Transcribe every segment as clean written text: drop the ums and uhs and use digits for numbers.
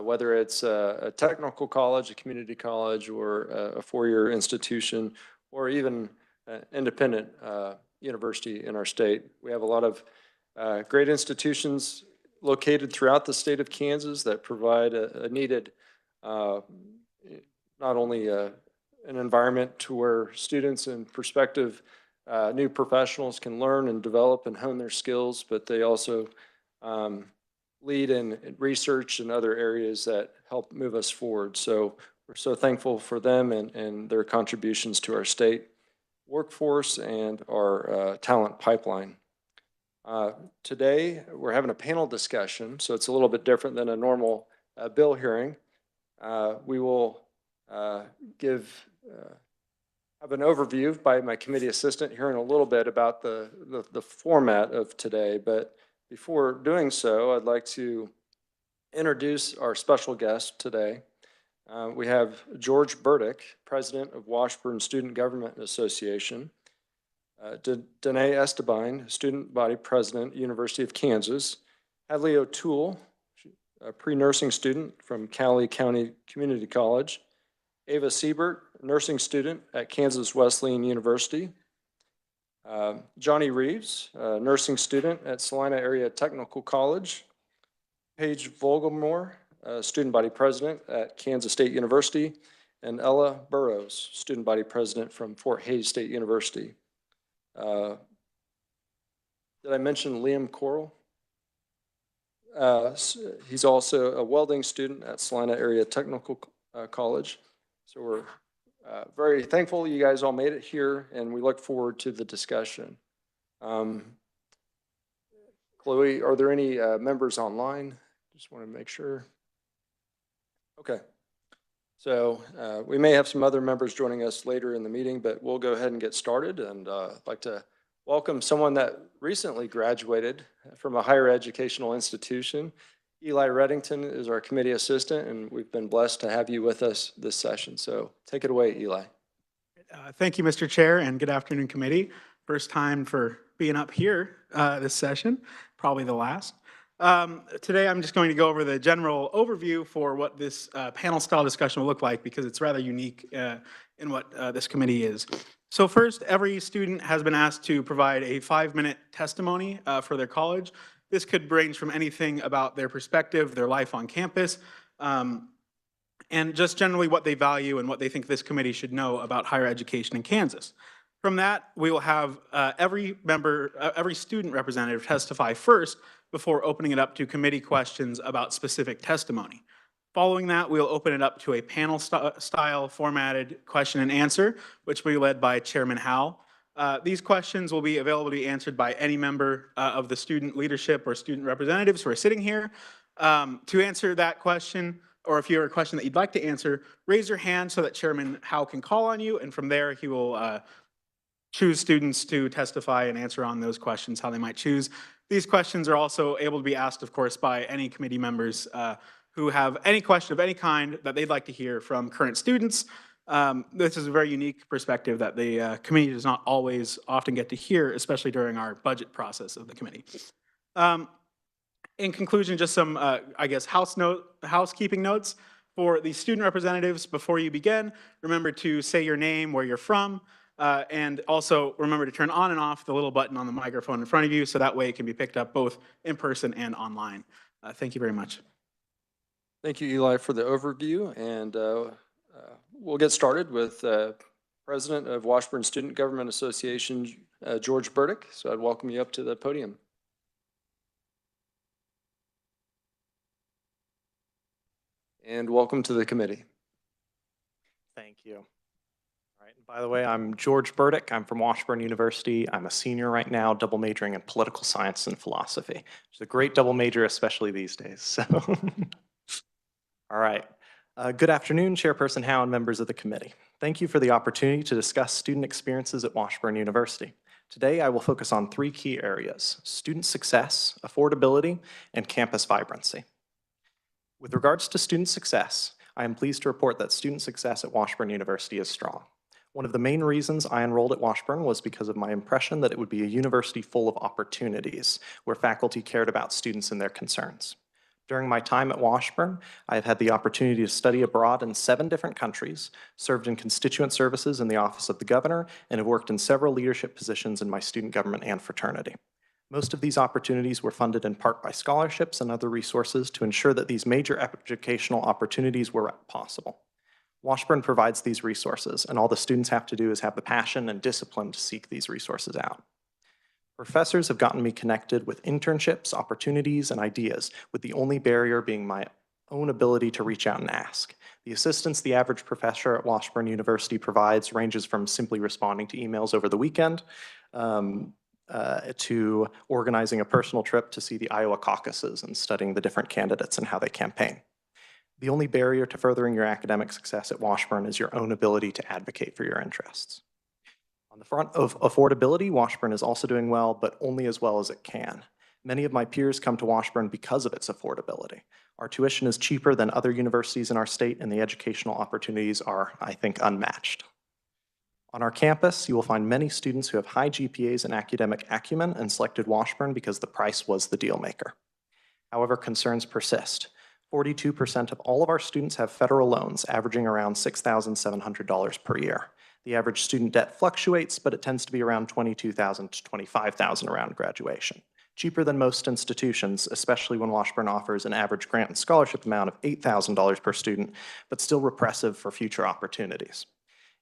whether it's a technical college, a community college, or a four-year institution, or even an independent university in our state. We have a lot of great institutions located throughout the state of Kansas that provide a needed, not only an environment to where students and prospective new professionals can learn and develop and hone their skills, but they also lead in research and other areas that help move us forward. So we're so thankful for them and their contributions to our state workforce and our talent pipeline. Today, we're having a panel discussion, so it's a little bit different than a normal bill hearing. We will have an overview by my committee assistant here in a little bit about the format of today, but before doing so, I'd like to introduce our special guest today. We have George Burdick, President of Washburn Student Government Association, Danae Estebine, Student Body President, University of Kansas, Hadley O'Toole, a pre-nursing student from Cowley County Community College, Ava Siebert, nursing student at Kansas Wesleyan University, Johnny Reeves, nursing student at Salina Area Technical College, Paige Vogelmore, student body president at Kansas State University, and Ella Burrows, student body president from Fort Hays State University. Did I mention Liam Coral? He's also a welding student at Salina Area Technical College. So we're very thankful you guys all made it here, and we look forward to the discussion. Chloe, are there any members online? Just want to make sure. Okay. So we may have some other members joining us later in the meeting, but we'll go ahead and get started. And I'd like to welcome someone that recently graduated from a higher educational institution. Eli Reddington is our committee assistant, and we've been blessed to have you with us this session. So take it away, Eli. Thank you, Mr. Chair, and good afternoon, committee. First time for being up here this session, probably the last. Today, I'm just going to go over the general overview for what this panel-style discussion will look like, because it's rather unique in what this committee is. So first, every student has been asked to provide a 5-minute testimony for their college. This could range from anything about their perspective, their life on campus, and just generally what they value and what they think this committee should know about higher education in Kansas. From that, we will have every student representative testify first before opening it up to committee questions about specific testimony. Following that, we'll open it up to a panel-style formatted question and answer, which will be led by Chairman Howell. These questions will be available to be answered by any member of the student leadership or student representatives who are sitting here. To answer that question, or if you have a question that you'd like to answer, raise your hand so that Chairman Howell can call on you, and from there he will choose students to testify and answer on those questions, how they might choose. These questions are also able to be asked, of course, by any committee members who have any question of any kind that they'd like to hear from current students. This is a very unique perspective that the committee does not always often get to hear, especially during our budget process of the committee. In conclusion, just some, I guess, housekeeping notes for the student representatives. Before you begin, remember to say your name, where you're from, and also remember to turn on and off the little button on the microphone in front of you, so that way it can be picked up both in person and online. Thank you very much. Thank you, Eli, for the overview, and we'll get started with President of Washburn Student Government Association, George Burdick. So I'd welcome you up to the podium. And welcome to the committee. Thank you. All right. And by the way, I'm George Burdick. I'm from Washburn University. I'm a senior right now, double majoring in political science and philosophy, which is a great double major, especially these days. So, all right. Good afternoon, Chairperson Howe and members of the committee. Thank you for the opportunity to discuss student experiences at Washburn University. Today, I will focus on 3 key areas: student success, affordability, and campus vibrancy. With regards to student success, I am pleased to report that student success at Washburn University is strong. One of the main reasons I enrolled at Washburn was because of my impression that it would be a university full of opportunities, where faculty cared about students and their concerns. During my time at Washburn, I have had the opportunity to study abroad in 7 different countries, served in constituent services in the Office of the Governor, and have worked in several leadership positions in my student government and fraternity. Most of these opportunities were funded in part by scholarships and other resources to ensure that these major educational opportunities were possible. Washburn provides these resources, and all the students have to do is have the passion and discipline to seek these resources out. Professors have gotten me connected with internships, opportunities, and ideas, with the only barrier being my own ability to reach out and ask. The assistance the average professor at Washburn University provides ranges from simply responding to emails over the weekend to organizing a personal trip to see the Iowa caucuses and studying the different candidates and how they campaign. The only barrier to furthering your academic success at Washburn is your own ability to advocate for your interests. On the front of affordability, Washburn is also doing well, but only as well as it can. Many of my peers come to Washburn because of its affordability. Our tuition is cheaper than other universities in our state, and the educational opportunities are, I think, unmatched. On our campus, you will find many students who have high GPAs and academic acumen and selected Washburn because the price was the deal maker. However, concerns persist. 42% of all of our students have federal loans, averaging around $6,700 per year. The average student debt fluctuates, but it tends to be around $22,000 to $25,000 around graduation. Cheaper than most institutions, especially when Washburn offers an average grant and scholarship amount of $8,000 per student, but still repressive for future opportunities.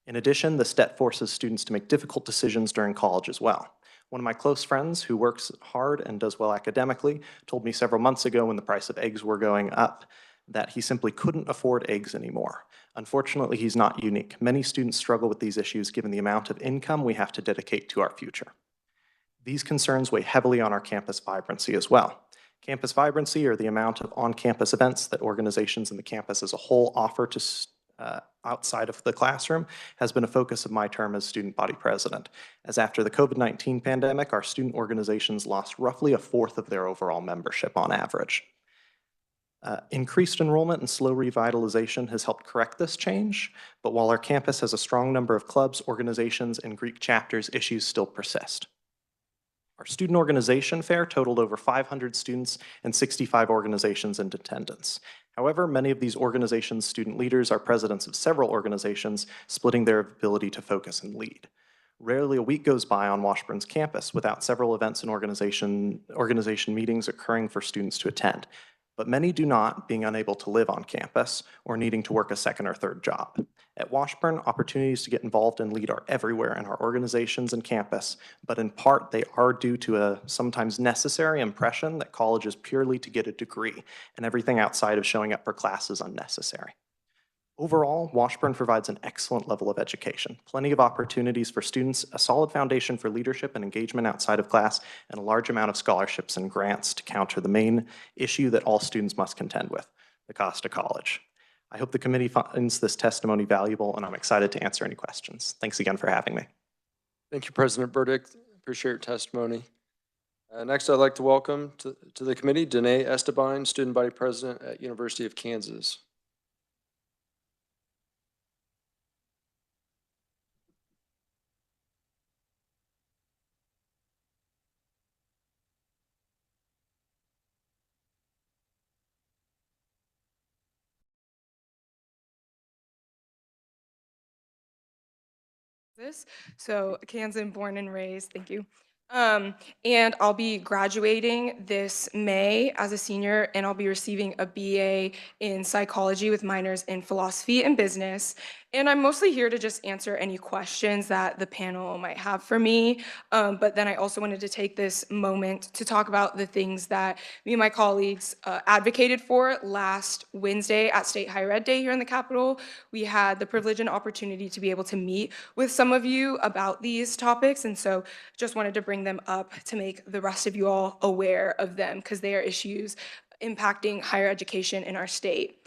In addition, this debt forces students to make difficult decisions during college as well. One of my close friends who works hard and does well academically told me several months ago when the price of eggs were going up that he simply couldn't afford eggs anymore. Unfortunately, he's not unique. Many students struggle with these issues given the amount of income we have to dedicate to our future. These concerns weigh heavily on our campus vibrancy as well. Campus vibrancy, or the amount of on-campus events that organizations in the campus as a whole offer to outside of the classroom, has been a focus of my term as student body president, as after the COVID-19 pandemic, our student organizations lost roughly 1/4 of their overall membership on average. Increased enrollment and slow revitalization has helped correct this change, but while our campus has a strong number of clubs, organizations, and Greek chapters, issues still persist. Our student organization fair totaled over 500 students and 65 organizations in attendance. However, many of these organizations' student leaders are presidents of several organizations, splitting their ability to focus and lead. Rarely a week goes by on Washburn's campus without several events and organization meetings occurring for students to attend. But many do not, being unable to live on campus or needing to work a second or third job. At Washburn, opportunities to get involved and lead are everywhere in our organizations and campus, but in part they are due to a sometimes necessary impression that college is purely to get a degree, and everything outside of showing up for class is unnecessary. Overall, Washburn provides an excellent level of education, plenty of opportunities for students, a solid foundation for leadership and engagement outside of class, and a large amount of scholarships and grants to counter the main issue that all students must contend with, the cost of college. I hope the committee finds this testimony valuable, and I'm excited to answer any questions. Thanks again for having me. Thank you, President Burdick. Appreciate your testimony. Next, I'd like to welcome to the committee Danae Esteban, Student Body President at University of Kansas. So Kansas born and raised, thank you. And I'll be graduating this May as a senior, and I'll be receiving a BA in psychology with minors in philosophy and business. And I'm mostly here to just answer any questions that the panel might have for me. But then I also wanted to take this moment to talk about the things that me and my colleagues advocated for last Wednesday at State Higher Ed Day here in the Capitol. We had the privilege and opportunity to be able to meet with some of you about these topics, and so just wanted to bring them up to make the rest of you all aware of them, because they are issues impacting higher education in our state.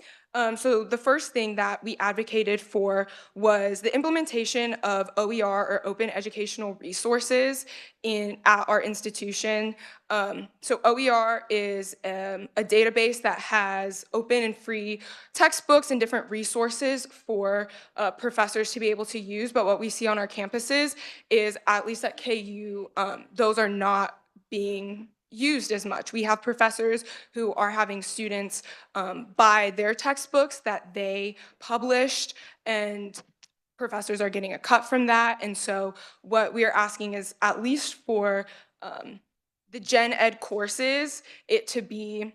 So the first thing that we advocated for was the implementation of OER, or Open Educational Resources, at our institution. So OER is a database that has open and free textbooks and different resources for professors to be able to use. But what we see on our campuses is, at least at KU, those are not being used as much. We have professors who are having students buy their textbooks that they published, and professors are getting a cut from that. And so what we are asking is, at least for the gen ed courses, it to be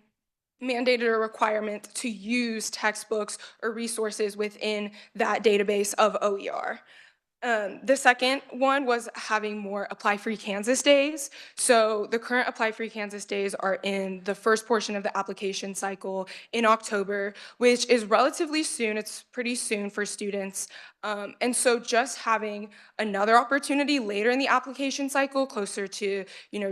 mandated or requirement to use textbooks or resources within that database of OER. The second one was having more Apply Free Kansas days. So the current Apply Free Kansas days are in the first portion of the application cycle in October, which is relatively soon. It's pretty soon for students. And so just having another opportunity later in the application cycle, closer to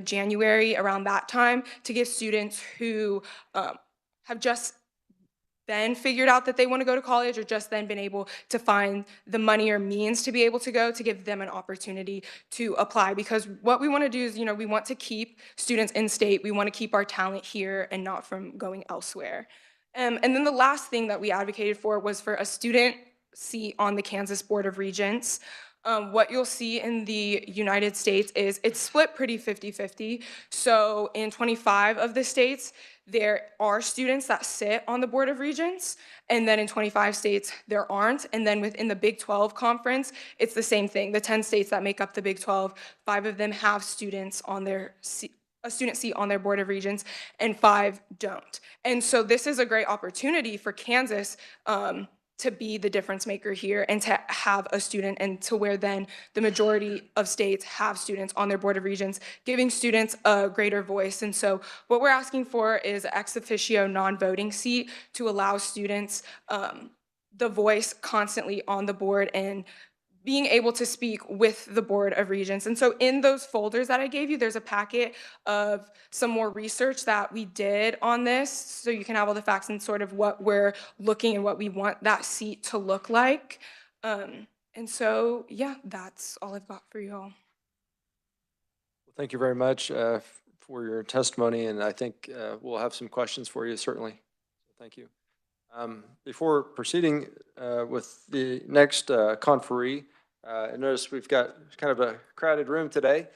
January, around that time, to give students who have just then figured out that they want to go to college, or just then been able to find the money or means to be able to go, to give them an opportunity to apply. Because what we want to do is, we want to keep students in state. We want to keep our talent here and not from going elsewhere. And then the last thing that we advocated for was for a student seat on the Kansas Board of Regents. What you'll see in the United States is it's split pretty 50-50. So in 25 of the states, there are students that sit on the Board of Regents, and then in 25 states, there aren't. And then within the Big 12 conference, it's the same thing. The 10 states that make up the Big 12, 5 of them have students on their a student seat on their Board of Regents, and 5 don't. And so this is a great opportunity for Kansas to be the difference maker here, and to have a student, and to where then the majority of states have students on their Board of Regents, giving students a greater voice. And so what we're asking for is an ex officio non-voting seat to allow students the voice constantly on the board, and being able to speak with the Board of Regents. And so in those folders that I gave you, there's a packet of some more research that we did on this, so you can have all the facts and sort of what we're looking and what we want that seat to look like. And so, yeah, that's all I've got for you all. Well, thank you very much for your testimony, and I think we'll have some questions for you, certainly. Thank you. Before proceeding with the next conferee, I notice we've got kind of a crowded room today.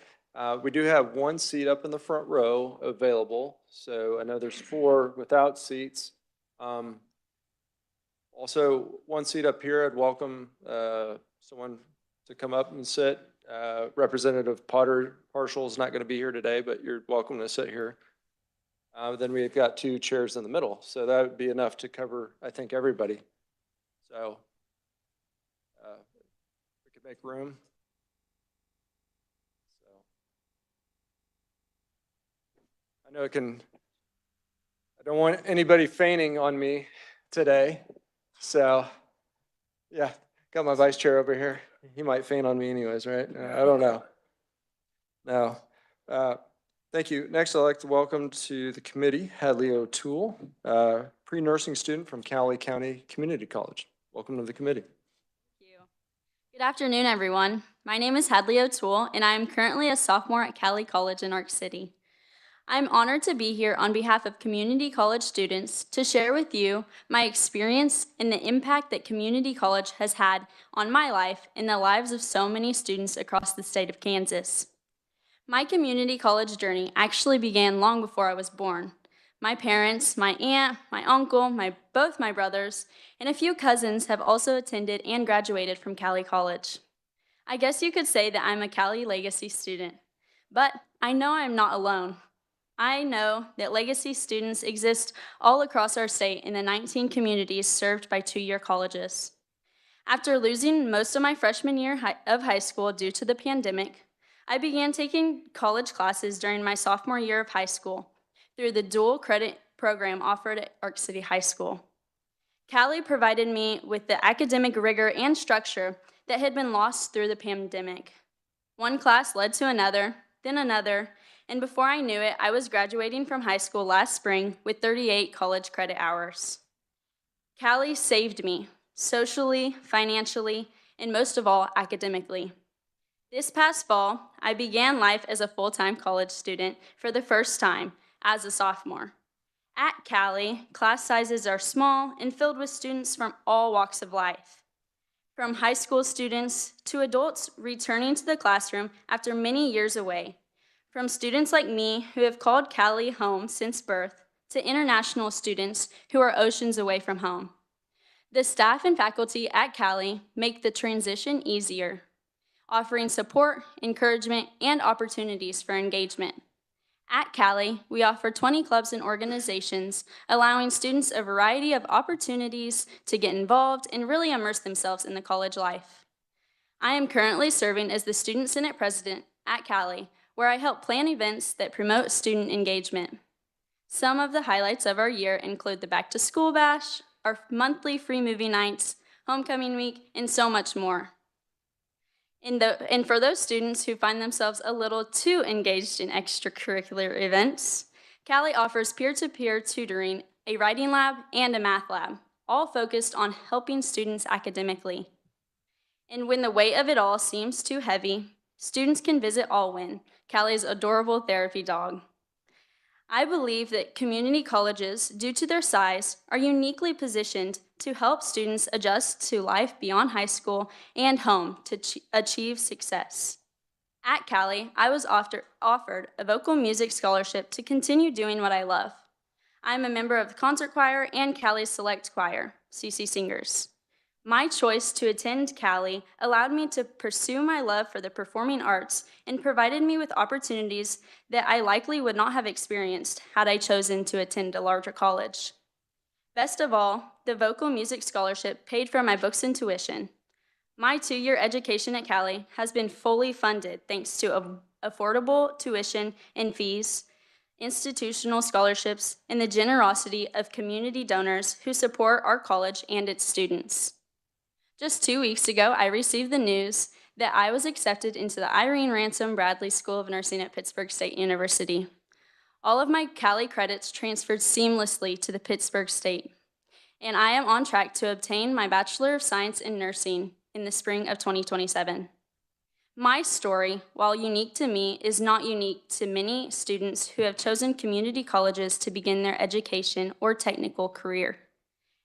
We do have one seat up in the front row available, so I know there's 4 without seats. Also, one seat up here. I'd welcome someone to come up and sit. Representative Partial is not going to be here today, but you're welcome to sit here. Then we've got 2 chairs in the middle, so that would be enough to cover, I think, everybody. So we could make room. So I know I don't want anybody feigning on me today. So yeah, got my vice chair over here. He might feign on me anyways, right? I don't know. No. Thank you. Next, I'd like to welcome to the committee Hadley O'Toole, pre-nursing student from Cowley County Community College. Welcome to the committee. Thank you. Good afternoon, everyone. My name is Hadley O'Toole, and I am currently a sophomore at Cowley College in Ark City. I'm honored to be here on behalf of community college students to share with you my experience and the impact that community college has had on my life and the lives of so many students across the state of Kansas. My community college journey actually began long before I was born. My parents, my aunt, my uncle, both my brothers, and a few cousins have also attended and graduated from Cowley College. I guess you could say that I'm a Cowley Legacy student, but I know I'm not alone. I know that Legacy students exist all across our state in the 19 communities served by 2-year colleges. After losing most of my freshman year of high school due to the pandemic, I began taking college classes during my sophomore year of high school through the dual credit program offered at Ark City High School. Cowley provided me with the academic rigor and structure that had been lost through the pandemic. One class led to another, then another, and before I knew it, I was graduating from high school last spring with 38 college credit hours. Cowley saved me, socially, financially, and most of all, academically. This past fall, I began life as a full-time college student for the first time as a sophomore. At Cowley, class sizes are small and filled with students from all walks of life, from high school students to adults returning to the classroom after many years away, From students like me who have called Cali home since birth to international students who are oceans away from home. The staff and faculty at Cali make the transition easier, offering support, encouragement, and opportunities for engagement. At Cali, we offer 20 clubs and organizations, allowing students a variety of opportunities to get involved and really immerse themselves in the college life. I am currently serving as the Student Senate President at Cali, where I help plan events that promote student engagement. Some of the highlights of our year include the Back to School Bash, our monthly free movie nights, homecoming week, and so much more. And for those students who find themselves a little too engaged in extracurricular events, Cali offers peer-to-peer tutoring, a writing lab, and a math lab, all focused on helping students academically. And when the weight of it all seems too heavy, students can visit Alwyn, Cali's adorable therapy dog. I believe that community colleges, due to their size, are uniquely positioned to help students adjust to life beyond high school and home to achieve success. At Cali, I was offered a vocal music scholarship to continue doing what I love. I'm a member of the concert choir and Cali's Select Choir, CC Singers. My choice to attend Cali allowed me to pursue my love for the performing arts and provided me with opportunities that I likely would not have experienced had I chosen to attend a larger college. Best of all, the vocal music scholarship paid for my books and tuition. My 2-year education at Cali has been fully funded thanks to affordable tuition and fees, institutional scholarships, and the generosity of community donors who support our college and its students. Just 2 weeks ago, I received the news that I was accepted into the Irene Ransom Bradley School of Nursing at Pittsburgh State University. All of my Cali credits transferred seamlessly to the Pittsburgh State, and I am on track to obtain my Bachelor of Science in Nursing in the spring of 2027. My story, while unique to me, is not unique to many students who have chosen community colleges to begin their education or technical career.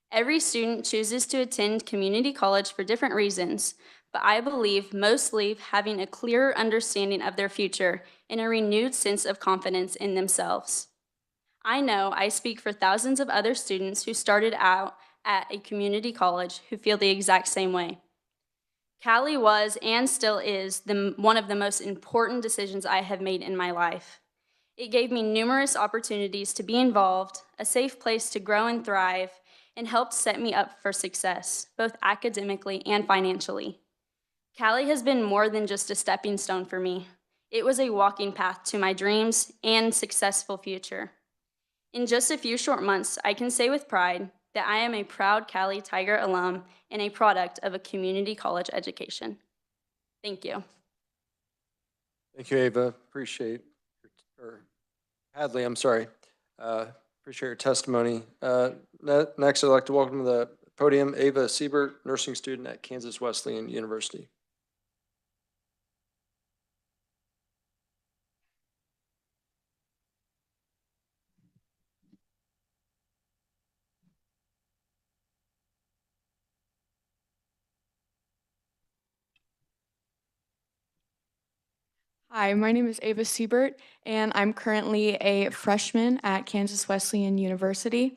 Every student chooses to attend community college for different reasons, but I believe most leave having a clearer understanding of their future and a renewed sense of confidence in themselves. I know I speak for thousands of other students who started out at a community college who feel the exact same way. Cali was and still is one of the most important decisions I have made in my life. It gave me numerous opportunities to be involved, a safe place to grow and thrive, and helped set me up for success, both academically and financially. Cali has been more than just a stepping stone for me. It was a walking path to my dreams and successful future. In just a few short months, I can say with pride that I am a proud Cali Tiger alum and a product of a community college education. Thank you. Thank you, Ava. Hadley, I'm sorry. Appreciate your testimony. Next, I'd like to welcome to the podium Ava Siebert, nursing student at Kansas Wesleyan University. Hi, my name is Ava Siebert, and I'm currently a freshman at Kansas Wesleyan University.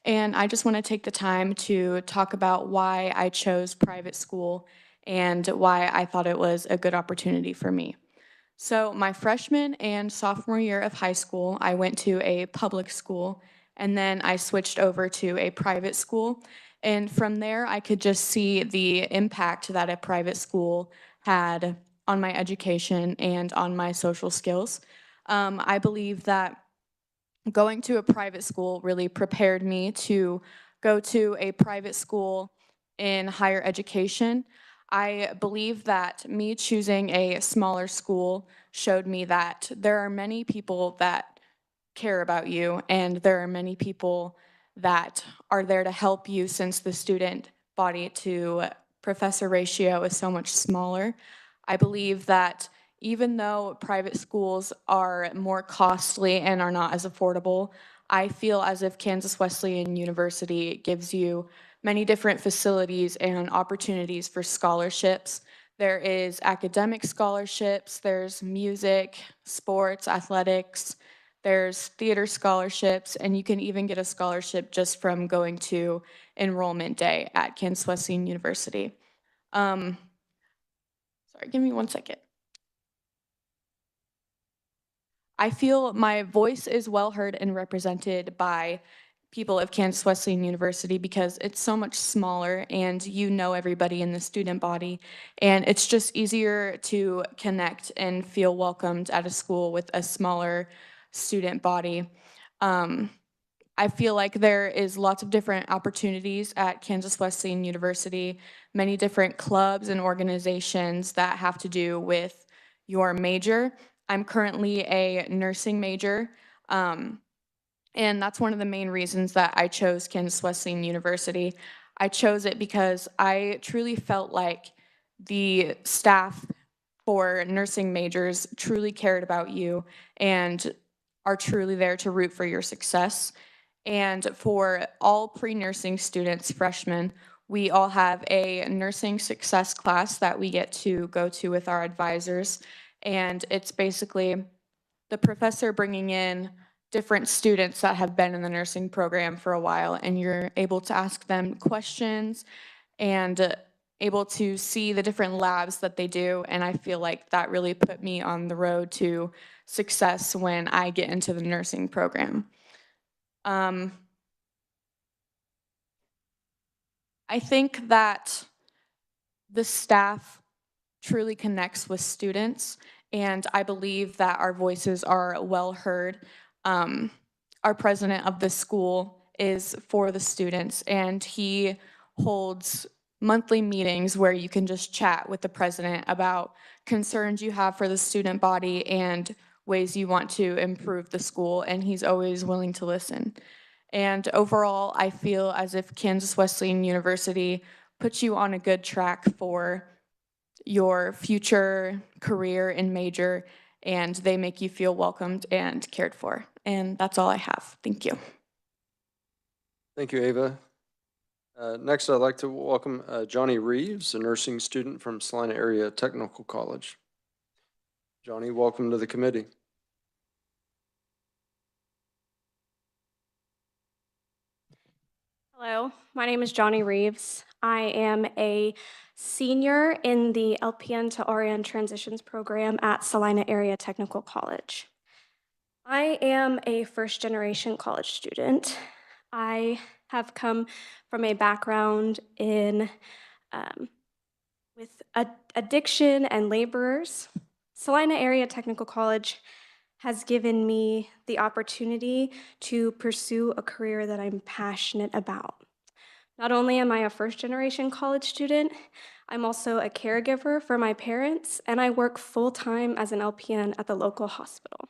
And I just want to take the time to talk about why I chose private school and why I thought it was a good opportunity for me. So my freshman and sophomore year of high school, I went to a public school, and then I switched over to a private school. And from there, I could just see the impact that a private school had on my education and on my social skills. I believe that going to a private school really prepared me to go to a private school in higher education. I believe that me choosing a smaller school showed me that there are many people that care about you, and there are many people that are there to help you, since the student body to professor ratio is so much smaller. I believe that even though private schools are more costly and are not as affordable, I feel as if Kansas Wesleyan University gives you many different facilities and opportunities for scholarships There is academic scholarships, there's music, sports, athletics, there's theater scholarships, and you can even get a scholarship just from going to enrollment day at Kansas Wesleyan University. Sorry, give me 1 second. I feel my voice is well heard and represented by people of Kansas Wesleyan University because it's so much smaller and you know everybody in the student body, and it's just easier to connect and feel welcomed at a school with a smaller student body. I feel like there is lots of different opportunities at Kansas Wesleyan University, many different clubs and organizations that have to do with your major. I'm currently a nursing major, and that's one of the main reasons that I chose Kansas Wesleyan University. I chose it because I truly felt like the staff for nursing majors truly cared about you and are truly there to root for your success. And for all pre-nursing students, freshmen, we all have a nursing success class that we get to go to with our advisors. And it's basically the professor bringing in different students that have been in the nursing program for a while, and you're able to ask them questions and able to see the different labs that they do. And I feel like that really put me on the road to success when I get into the nursing program. I think that the staff truly connects with students, and I believe that our voices are well heard. Our president of the school is for the students, and he holds monthly meetings where you can just chat with the president about concerns you have for the student body and ways you want to improve the school, and he's always willing to listen. And overall, I feel as if Kansas Wesleyan University puts you on a good track for your future career and major, and they make you feel welcomed and cared for. And that's all I have. Thank you. Thank you, Ava. Next, I'd like to welcome Johnny Reeves, a nursing student from Salina Area Technical College. Johnny, welcome to the committee. Hello, my name is Johnny Reeves. I am a senior in the LPN to RN Transitions program at Salina Area Technical College. I am a first-generation college student. I have come from a background in with addiction and laborers. Salina Area Technical College has given me the opportunity to pursue a career that I'm passionate about. Not only am I a first-generation college student, I'm also a caregiver for my parents, and I work full-time as an LPN at the local hospital.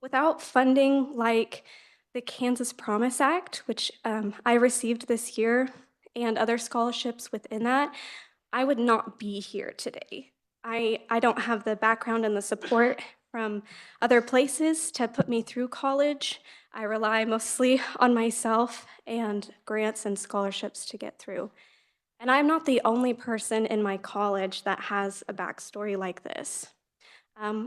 Without funding like the Kansas Promise Act, which I received this year, and other scholarships within that, I would not be here today. I don't have the background and the support from other places to put me through college. I rely mostly on myself and grants and scholarships to get through. And I'm not the only person in my college that has a backstory like this.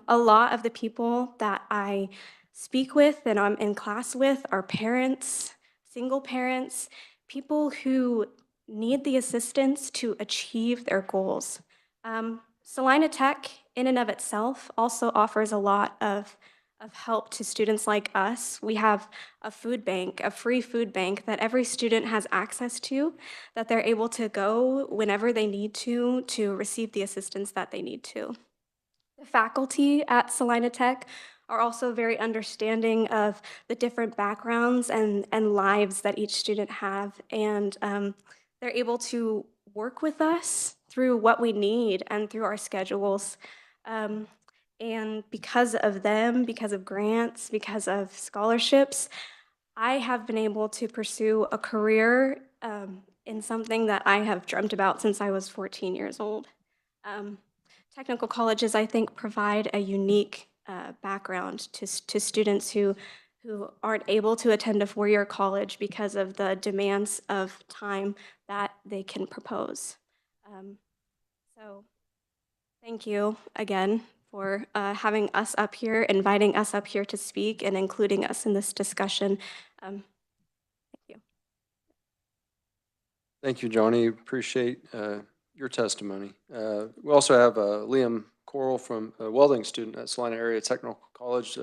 A lot of the people that I speak with and I'm in class with are parents, single parents, people who need the assistance to achieve their goals. Salina Tech, in and of itself, also offers a lot of help to students like us. We have a food bank, a free food bank that every student has access to, that they're able to go whenever they need to receive the assistance that they need to. The faculty at Salina Tech are also very understanding of the different backgrounds and lives that each student have, and they're able to work with us through what we need and through our schedules. And because of them, because of grants, because of scholarships, I have been able to pursue a career in something that I have dreamt about since I was 14 years old. Technical colleges, I think, provide a unique background to students who aren't able to attend a four-year college because of the demands of time that they can propose. So thank you again for having us up here, inviting us up here to speak, and including us in this discussion. Thank you. Thank you, Johnny. Appreciate your testimony. We also have Liam Coral from a welding student at Salina Area Technical College.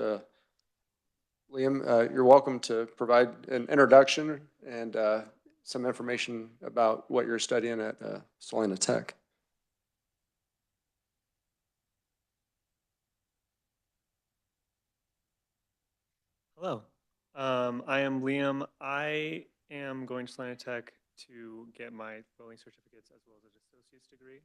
Liam, you're welcome to provide an introduction and some information about what you're studying at Salina Tech. Hello, I am Liam. I am going to Salina Tech to get my welding certificates as well as an associate's degree.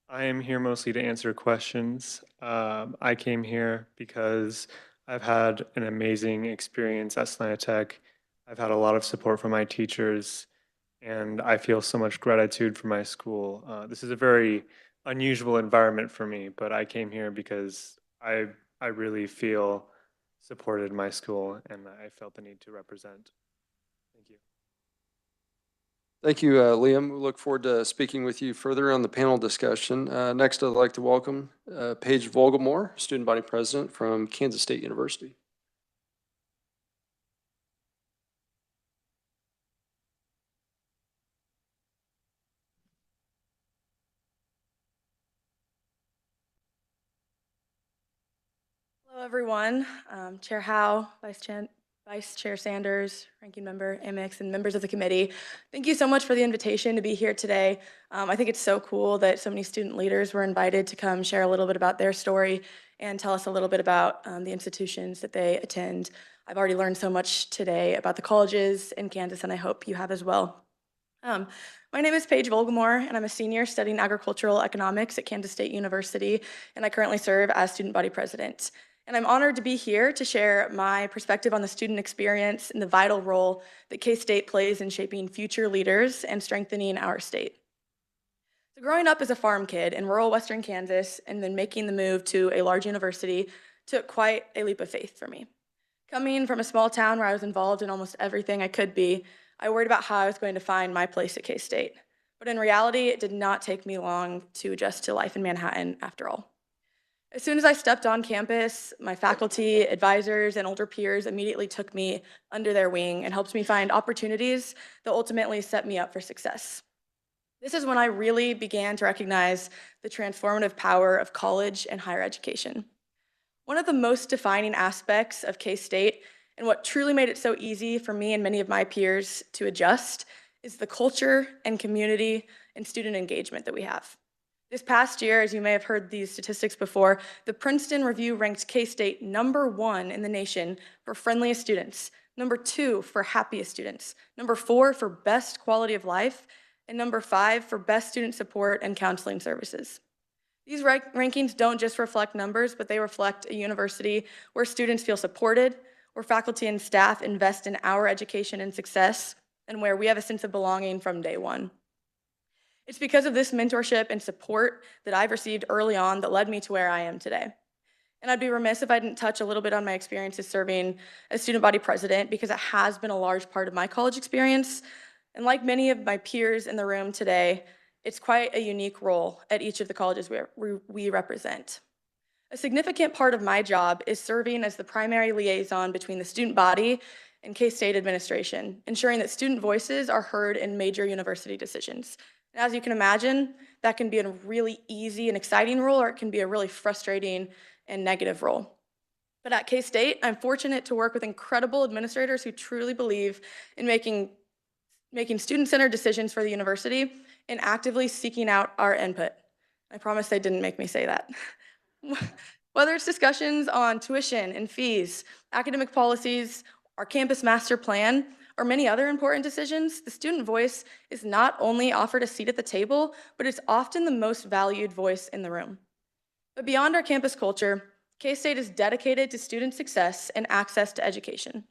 I am here mostly to answer questions. I came here because I've had an amazing experience at Salina Tech. I've had a lot of support from my teachers, and I feel so much gratitude for my school. This is a very unusual environment for me, but I came here because I really feel supported my school, and I felt the need to represent. Thank you. Thank you, Liam. We look forward to speaking with you further on the panel discussion. Next, I'd like to welcome Paige Vogelmore, Student Body President from Kansas State University. Hello, everyone. Chair Howe, Vice Chair Sanders, Ranking Member Amix, and members of the committee. Thank you so much for the invitation to be here today. I think it's so cool that so many student leaders were invited to come share a little bit about their story and tell us a little bit about the institutions that they attend. I've already learned so much today about the colleges in Kansas, and I hope you have as well. My name is Paige Vogelmore, and I'm a senior studying agricultural economics at Kansas State University, and I currently serve as student body president. And I'm honored to be here to share my perspective on the student experience and the vital role that K-State plays in shaping future leaders and strengthening our state. So growing up as a farm kid in rural Western Kansas and then making the move to a large university took quite a leap of faith for me. Coming from a small town where I was involved in almost everything I could be, I worried about how I was going to find my place at K-State. But in reality, it did not take me long to adjust to life in Manhattan after all. As soon as I stepped on campus, my faculty, advisors, and older peers immediately took me under their wing and helped me find opportunities that ultimately set me up for success. This is when I really began to recognize the transformative power of college and higher education. One of the most defining aspects of K-State and what truly made it so easy for me and many of my peers to adjust is the culture and community and student engagement that we have. This past year, as you may have heard these statistics before, the Princeton Review ranked K-State #1 in the nation for friendliest students, #2 for happiest students, #4 for best quality of life, and #5 for best student support and counseling services. These rankings don't just reflect numbers, but they reflect a university where students feel supported, where faculty and staff invest in our education and success, and where we have a sense of belonging from day one. It's because of this mentorship and support that I've received early on that led me to where I am today. And I'd be remiss if I didn't touch a little bit on my experiences serving as student body president, because it has been a large part of my college experience. And like many of my peers in the room today, it's quite a unique role at each of the colleges we represent. A significant part of my job is serving as the primary liaison between the student body and K-State administration, ensuring that student voices are heard in major university decisions. And as you can imagine, that can be a really easy and exciting role, or it can be a really frustrating and negative role. But at K-State, I'm fortunate to work with incredible administrators who truly believe in making student-centered decisions for the university and actively seeking out our input. I promise they didn't make me say that. Whether it's discussions on tuition and fees, academic policies, our campus master plan, or many other important decisions, the student voice is not only offered a seat at the table, but it's often the most valued voice in the room. But beyond our campus culture, K-State is dedicated to student success and access to education.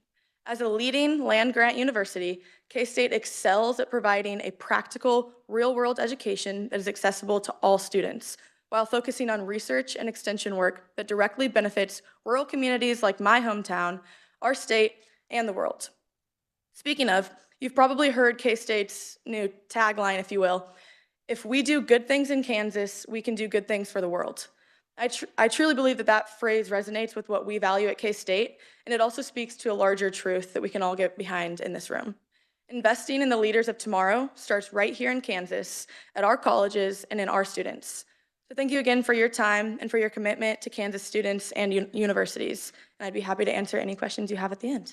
As a leading land-grant university, K-State excels at providing a practical, real-world education that is accessible to all students, while focusing on research and extension work that directly benefits rural communities like my hometown, our state, and the world. Speaking of, you've probably heard K-State's new tagline, if you will. If we do good things in Kansas, we can do good things for the world. I truly believe that that phrase resonates with what we value at K-State, and it also speaks to a larger truth that we can all get behind in this room. Investing in the leaders of tomorrow starts right here in Kansas, at our colleges, and in our students. So thank you again for your time and for your commitment to Kansas students and universities. And I'd be happy to answer any questions you have at the end.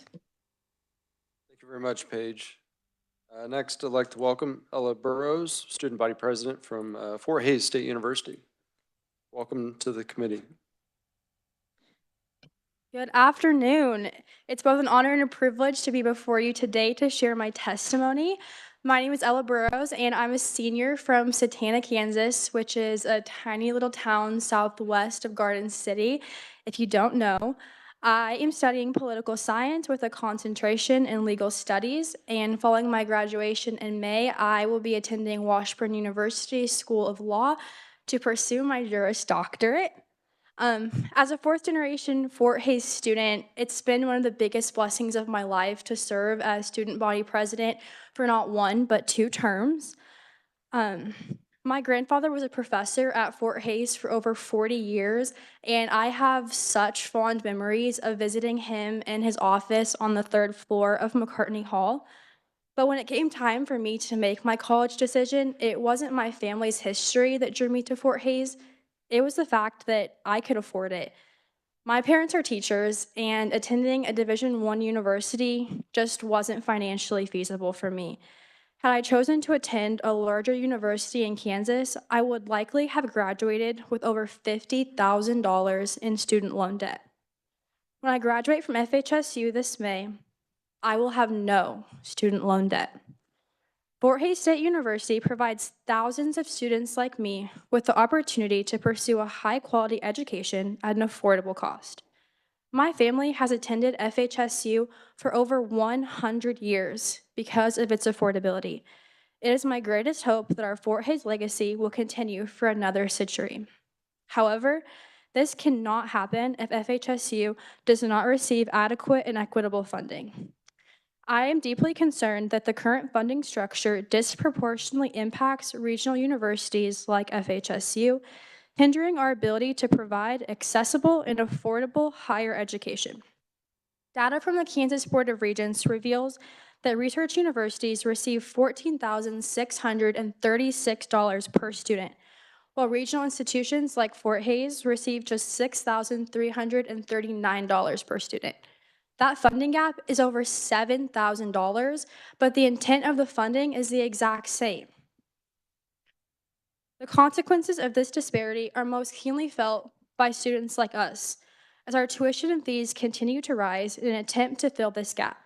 Thank you very much, Paige. Next, I'd like to welcome Ella Burrows, Student Body President from Fort Hays State University. Welcome to the committee. Good afternoon. It's both an honor and a privilege to be before you today to share my testimony. My name is Ella Burrows, and I'm a senior from Satana, Kansas, which is a tiny little town southwest of Garden City. If you don't know, I am studying political science with a concentration in legal studies, and following my graduation in May, I will be attending Washburn University School of Law to pursue my Juris Doctorate. As a fourth generation Fort Hays student, it's been one of the biggest blessings of my life to serve as student body president for not one, but 2 terms. My grandfather was a professor at Fort Hays for over 40 years, and I have such fond memories of visiting him in his office on the 3rd floor of McCartney Hall. But when it came time for me to make my college decision, it wasn't my family's history that drew me to Fort Hays. It was the fact that I could afford it. My parents are teachers, and attending a Division I university just wasn't financially feasible for me. Had I chosen to attend a larger university in Kansas, I would likely have graduated with over $50,000 in student loan debt. When I graduate from FHSU this May, I will have no student loan debt. Fort Hays State University provides thousands of students like me with the opportunity to pursue a high-quality education at an affordable cost. My family has attended FHSU for over 100 years because of its affordability. It is my greatest hope that our Fort Hays legacy will continue for another century. However, this cannot happen if FHSU does not receive adequate and equitable funding. I am deeply concerned that the current funding structure disproportionately impacts regional universities like FHSU, hindering our ability to provide accessible and affordable higher education. Data from the Kansas Board of Regents reveals that research universities receive $14,636 per student, while regional institutions like Fort Hays receive just $6,339 per student. That funding gap is over $7,000, but the intent of the funding is the exact same. The consequences of this disparity are most keenly felt by students like us, as our tuition and fees continue to rise in an attempt to fill this gap.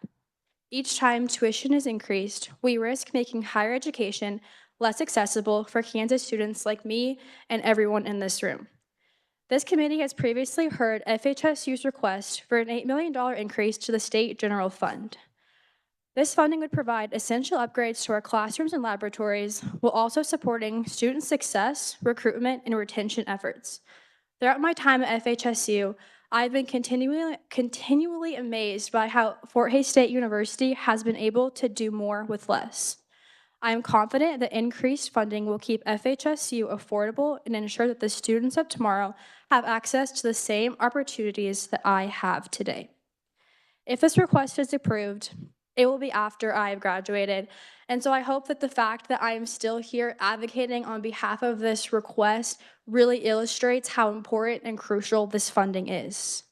Each time tuition is increased, we risk making higher education less accessible for Kansas students like me and everyone in this room. This committee has previously heard FHSU's request for an $8 million increase to the State General Fund. This funding would provide essential upgrades to our classrooms and laboratories, while also supporting student success, recruitment, and retention efforts. Throughout my time at FHSU, I've been continually amazed by how Fort Hays State University has been able to do more with less. I am confident that increased funding will keep FHSU affordable and ensure that the students of tomorrow have access to the same opportunities that I have today. If this request is approved, it will be after I have graduated, and so I hope that the fact that I am still here advocating on behalf of this request really illustrates how important and crucial this funding is.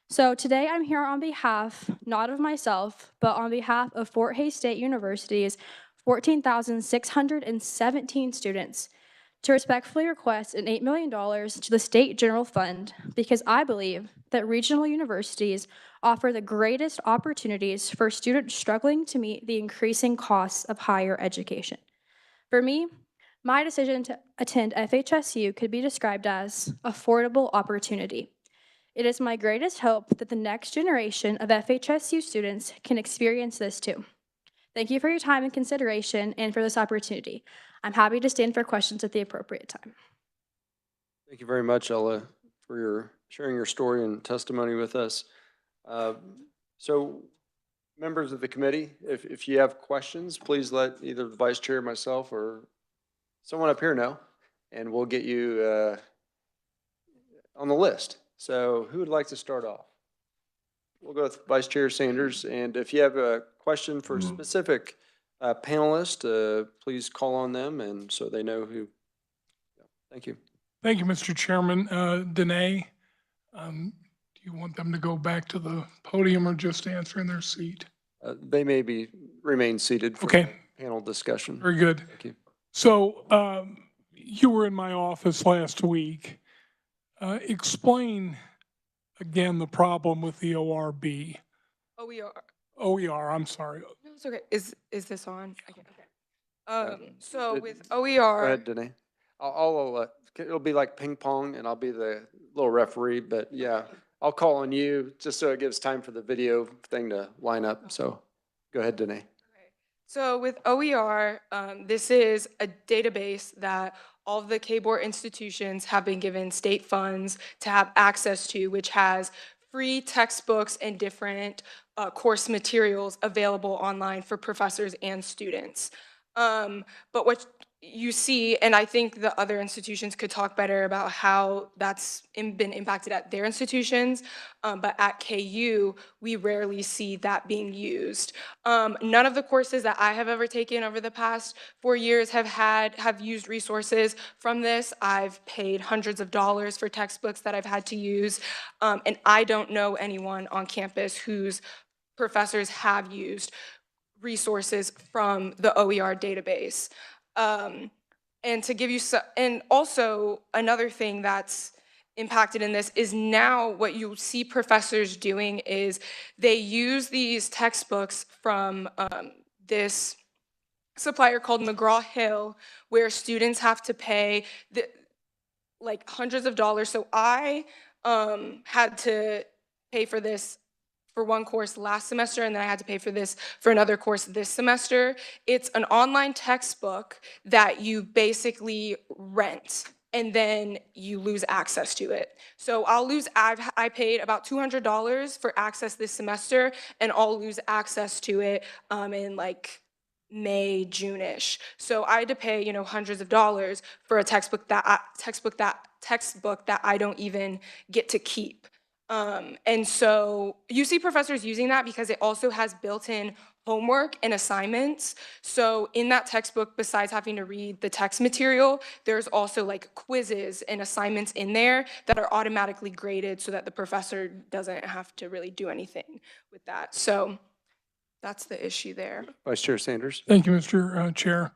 So today I'm here on behalf, not of myself, but on behalf of Fort Hays State University's 14,617 students to respectfully request an $8 million to the State General Fund because I believe that regional universities offer the greatest opportunities for students struggling to meet the increasing costs of higher education. For me, my decision to attend FHSU could be described as affordable opportunity. It is my greatest hope that the next generation of FHSU students can experience this too. Thank you for your time and consideration and for this opportunity. I'm happy to stand for questions at the appropriate time. Thank you very much, Ella, for your sharing your story and testimony with us. So, members of the committee, if you have questions, please let either the vice chair, myself, or someone up here know, and we'll get you on the list. So who would like to start off? We'll go with Vice Chair Sanders, and if you have a question for a specific panelist, please call on them, and so they know who. Thank you. Thank you, Mr. Chairman. Danae, do you want them to go back to the podium or just answer in their seat? They may remain seated for Okay. panel discussion. Very good. Thank you. So you were in my office last week. Explain again the problem with the ORB. OER. OER, I'm sorry. No, it's okay. Is this on? Okay. So with Go OER. ahead, Danae. It'll be like ping pong, and I'll be the little referee, but yeah, I'll call on you just so it gives time for the video thing to line up. So go ahead, Danae. So with OER, this is a database that all of the K-Board institutions have been given state funds to have access to, which has free textbooks and different course materials available online for professors and students. But what you see, and I think the other institutions could talk better about how that's been impacted at their institutions, but at KU, we rarely see that being used. None of the courses that I have ever taken over the past 4 years have used resources from this. I've paid hundreds of dollars for textbooks that I've had to use, and I don't know anyone on campus whose professors have used resources from the OER database. And to give you and also another thing that's impacted in this is now what you see professors doing is they use these textbooks from this supplier called McGraw-Hill, where students have to pay like hundreds of dollars. So I had to pay for this for one course last semester, and then I had to pay for this for another course this semester. It's an online textbook that you basically rent, and then you lose access to it. So I paid about $200 for access this semester, and I'll lose access to it in like May, June-ish. So I had to pay, hundreds of dollars for a textbook that I don't even get to keep. And so you see professors using that because it also has built-in homework and assignments. So in that textbook, besides having to read the text material, there's also like quizzes and assignments in there that are automatically graded so that the professor doesn't have to really do anything with that. So that's the issue there. Vice Chair Sanders. Thank you, Mr. Chair.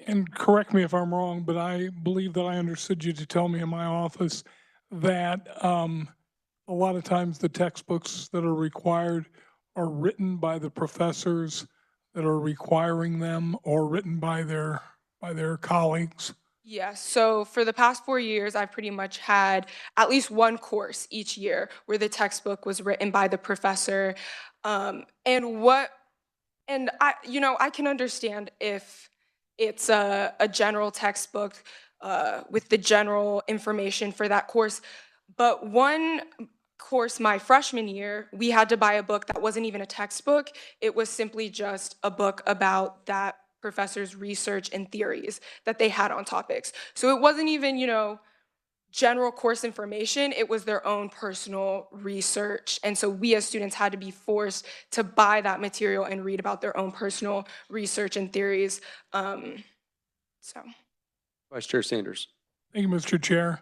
And correct me if I'm wrong, but I believe that I understood you to tell me in my office that a lot of times the textbooks that are required are written by the professors that are requiring them or written by their colleagues. Yes, so for the past 4 years, I've pretty much had at least one course each year where the textbook was written by the professor. And I can understand if it's a general textbook with the general information for that course. But one course my freshman year, we had to buy a book that wasn't even a textbook. It was simply just a book about that professor's research and theories that they had on topics. So it wasn't even, general course information. It was their own personal research. And so we as students had to be forced to buy that material and read about their own personal research and theories. Vice Chair Sanders. Thank you, Mr. Chair.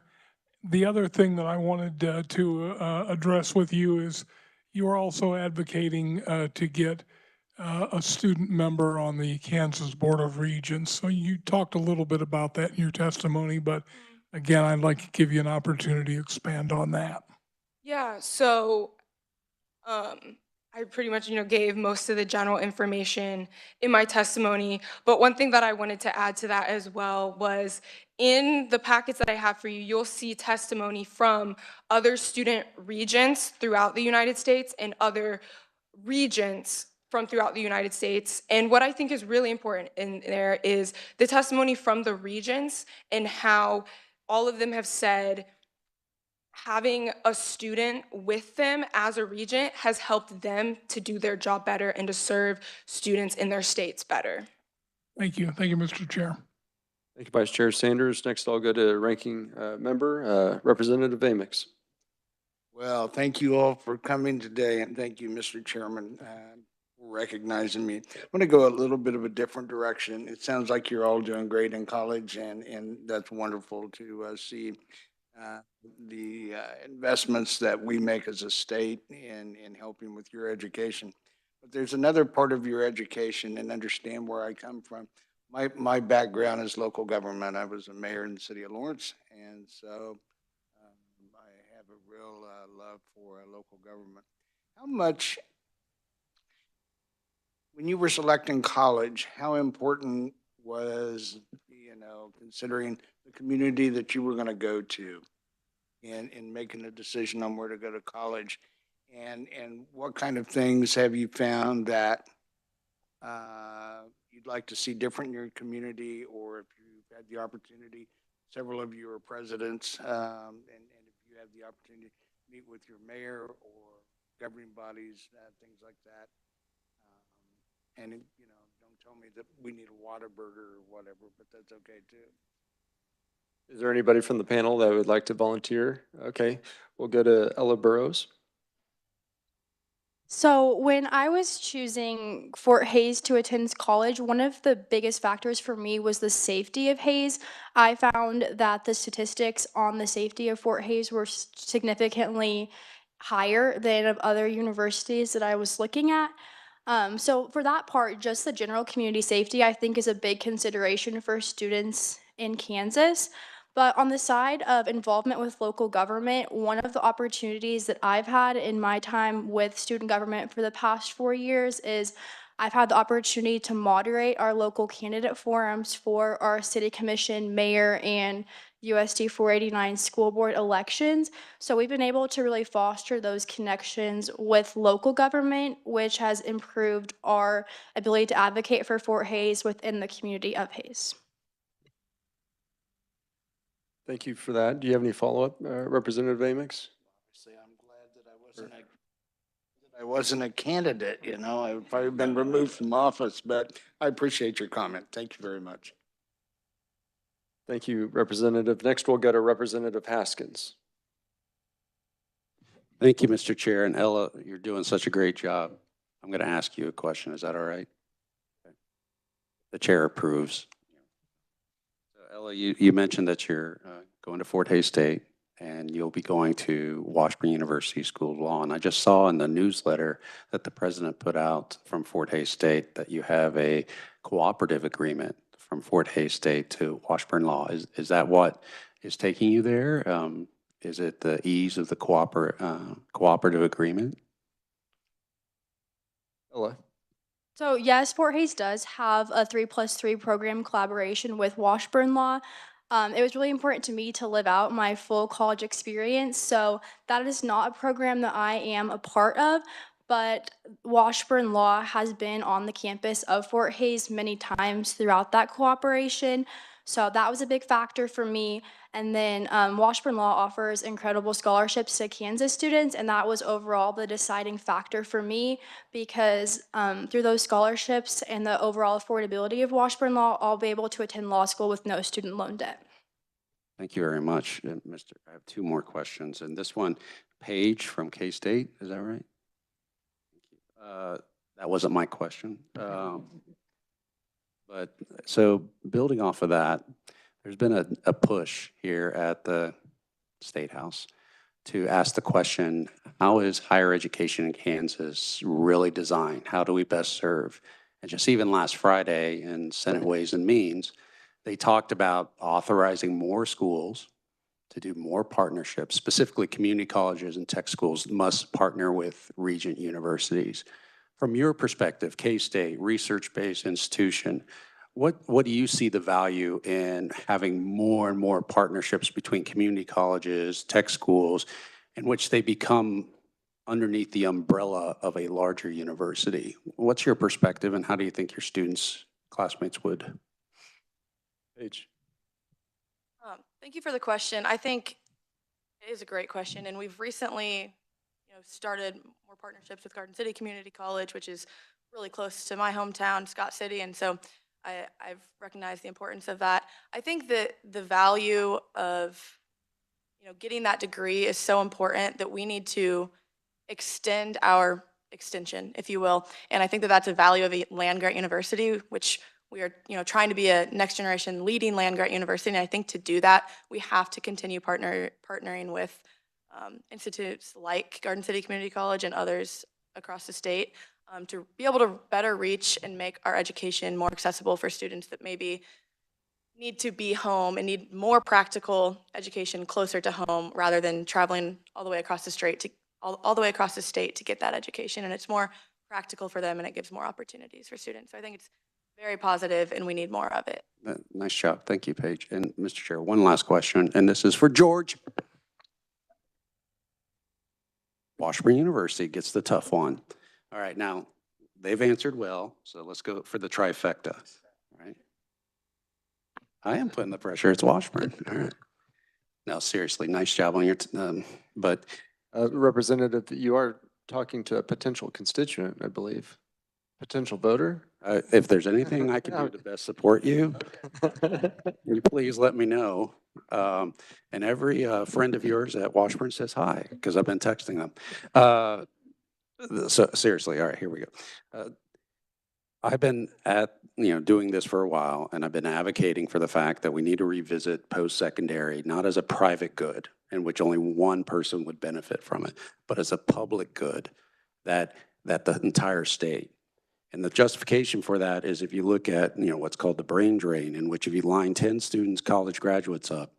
The other thing that I wanted to address with you is you are also advocating to get a student member on the Kansas Board of Regents. So you talked a little bit about that in your testimony, but again, I'd like to give you an opportunity to expand on that. Yeah, so I pretty much, gave most of the general information in my testimony. But one thing that I wanted to add to that as well was in the packets that I have for you, you'll see testimony from other student regents throughout the United States and other regents from throughout the United States. And what I think is really important in there is the testimony from the regents and how all of them have said having a student with them as a regent has helped them to do their job better and to serve students in their states better. Thank you. Thank you, Mr. Chair. Thank you, Vice Chair Sanders. Next, I'll go to Ranking Member, Representative Amix. Well, thank you all for coming today, and thank you, Mr. Chairman, for recognizing me. I'm going to go a little bit of a different direction. It sounds like you're all doing great in college, and that's wonderful to see the investments that we make as a state in helping with your education. But there's another part of your education, and understand where I come from. My background is local government. I was a mayor in the city of Lawrence, and so I have a real love for local government. How much, when you were selecting college, how important was, considering the community that you were going to go to in making a decision on where to go to college? And what kind of things have you found that you'd like to see different in your community, or if you've had the opportunity, several of you are presidents, and if you have the opportunity to meet with your mayor or governing bodies, things like that. And, don't tell me that we need a Whataburger or whatever, but that's okay too. Is there anybody from the panel that would like to volunteer? Okay, we'll go to Ella Burrows. So when I was choosing Fort Hays to attend college, one of the biggest factors for me was the safety of Hays. I found that the statistics on the safety of Fort Hays were significantly higher than of other universities that I was looking at. So for that part, just the general community safety, I think, is a big consideration for students in Kansas. But on the side of involvement with local government, one of the opportunities that I've had in my time with student government for the past 4 years is I've had the opportunity to moderate our local candidate forums for our city commission, mayor, and USD 489 school board elections. So we've been able to really foster those connections with local government, which has improved our ability to advocate for Fort Hays within the community of Hays. Thank you for that. Do you have any follow-up, Representative Amix? Obviously, I'm glad that I wasn't a candidate, I've probably been removed from office, but I appreciate your comment. Thank you very much. Thank you, Representative. Next, we'll go to Representative Haskins. Thank you, Mr. Chair. And Ella, you're doing such a great job. I'm going to ask you a question. Is that all right? The chair approves. So Ella, you mentioned that you're going to Fort Hays State and you'll be going to Washburn University School of Law. And I just saw in the newsletter that the president put out from Fort Hays State that you have a cooperative agreement from Fort Hays State to Washburn Law. Is that what is taking you there? Is it the ease of the cooperative agreement? Ella. So yes, Fort Hays does have a 3+3 program collaboration with Washburn Law. It was really important to me to live out my full college experience, so that is not a program that I am a part of, but Washburn Law has been on the campus of Fort Hays many times throughout that cooperation, so that was a big factor for me. And then Washburn Law offers incredible scholarships to Kansas students, and that was overall the deciding factor for me because through those scholarships and the overall affordability of Washburn Law, I'll be able to attend law school with no student loan debt. Thank you very much, Mr. I have two more questions, and this one, Paige from K-State, is that right? That wasn't my question. But so building off of that, there's been a push here at the State House to ask the question, how is higher education in Kansas really designed? How do we best serve? And just even last Friday in Senate Ways and Means, they talked about authorizing more schools to do more partnerships, specifically community colleges and tech schools must partner with Regent universities. From your perspective, K-State, research-based institution, what do you see the value in having more and more partnerships between community colleges, tech schools, in which they become underneath the umbrella of a larger university? What's your perspective, and how do you think your students, classmates would? Paige. Thank you for the question. I think it is a great question, and we've recently started more partnerships with Garden City Community College, which is really close to my hometown, Scott City. And so I've recognized the importance of that. I think that the value of, getting that degree is so important that we need to extend our extension, if you will. And I think that that's a value of a land-grant university, which we are, trying to be a next generation leading land-grant university. And I think to do that, we have to continue partnering with institutes like Garden City Community College and others across the state to be able to better reach and make our education more accessible for students that maybe need to be home and need more practical education closer to home rather than traveling all the way across the state to get that education. And it's more practical for them and it gives more opportunities for students. So I think it's very positive and we need more of it. Nice job. Thank you, Paige. And Mr. Chair, one last question, and this is for George. Washburn University gets the tough one. All right, now, they've answered well, so let's go for the trifecta, all right? I am putting the pressure. It's Washburn. All right. No, seriously, nice job on your, Representative, you are talking to a potential constituent, I believe. Potential voter? If there's anything I can do to best support you, you please let me know. And every friend of yours at Washburn says hi, because I've been texting them. So seriously, all right, here we go. I've been doing this for a while, and I've been advocating for the fact that we need to revisit post-secondary, not as a private good in which only one person would benefit from it, but as a public good that the entire state. And the justification for that is if you look at what's called the brain drain, in which if you line 10 students, college graduates up,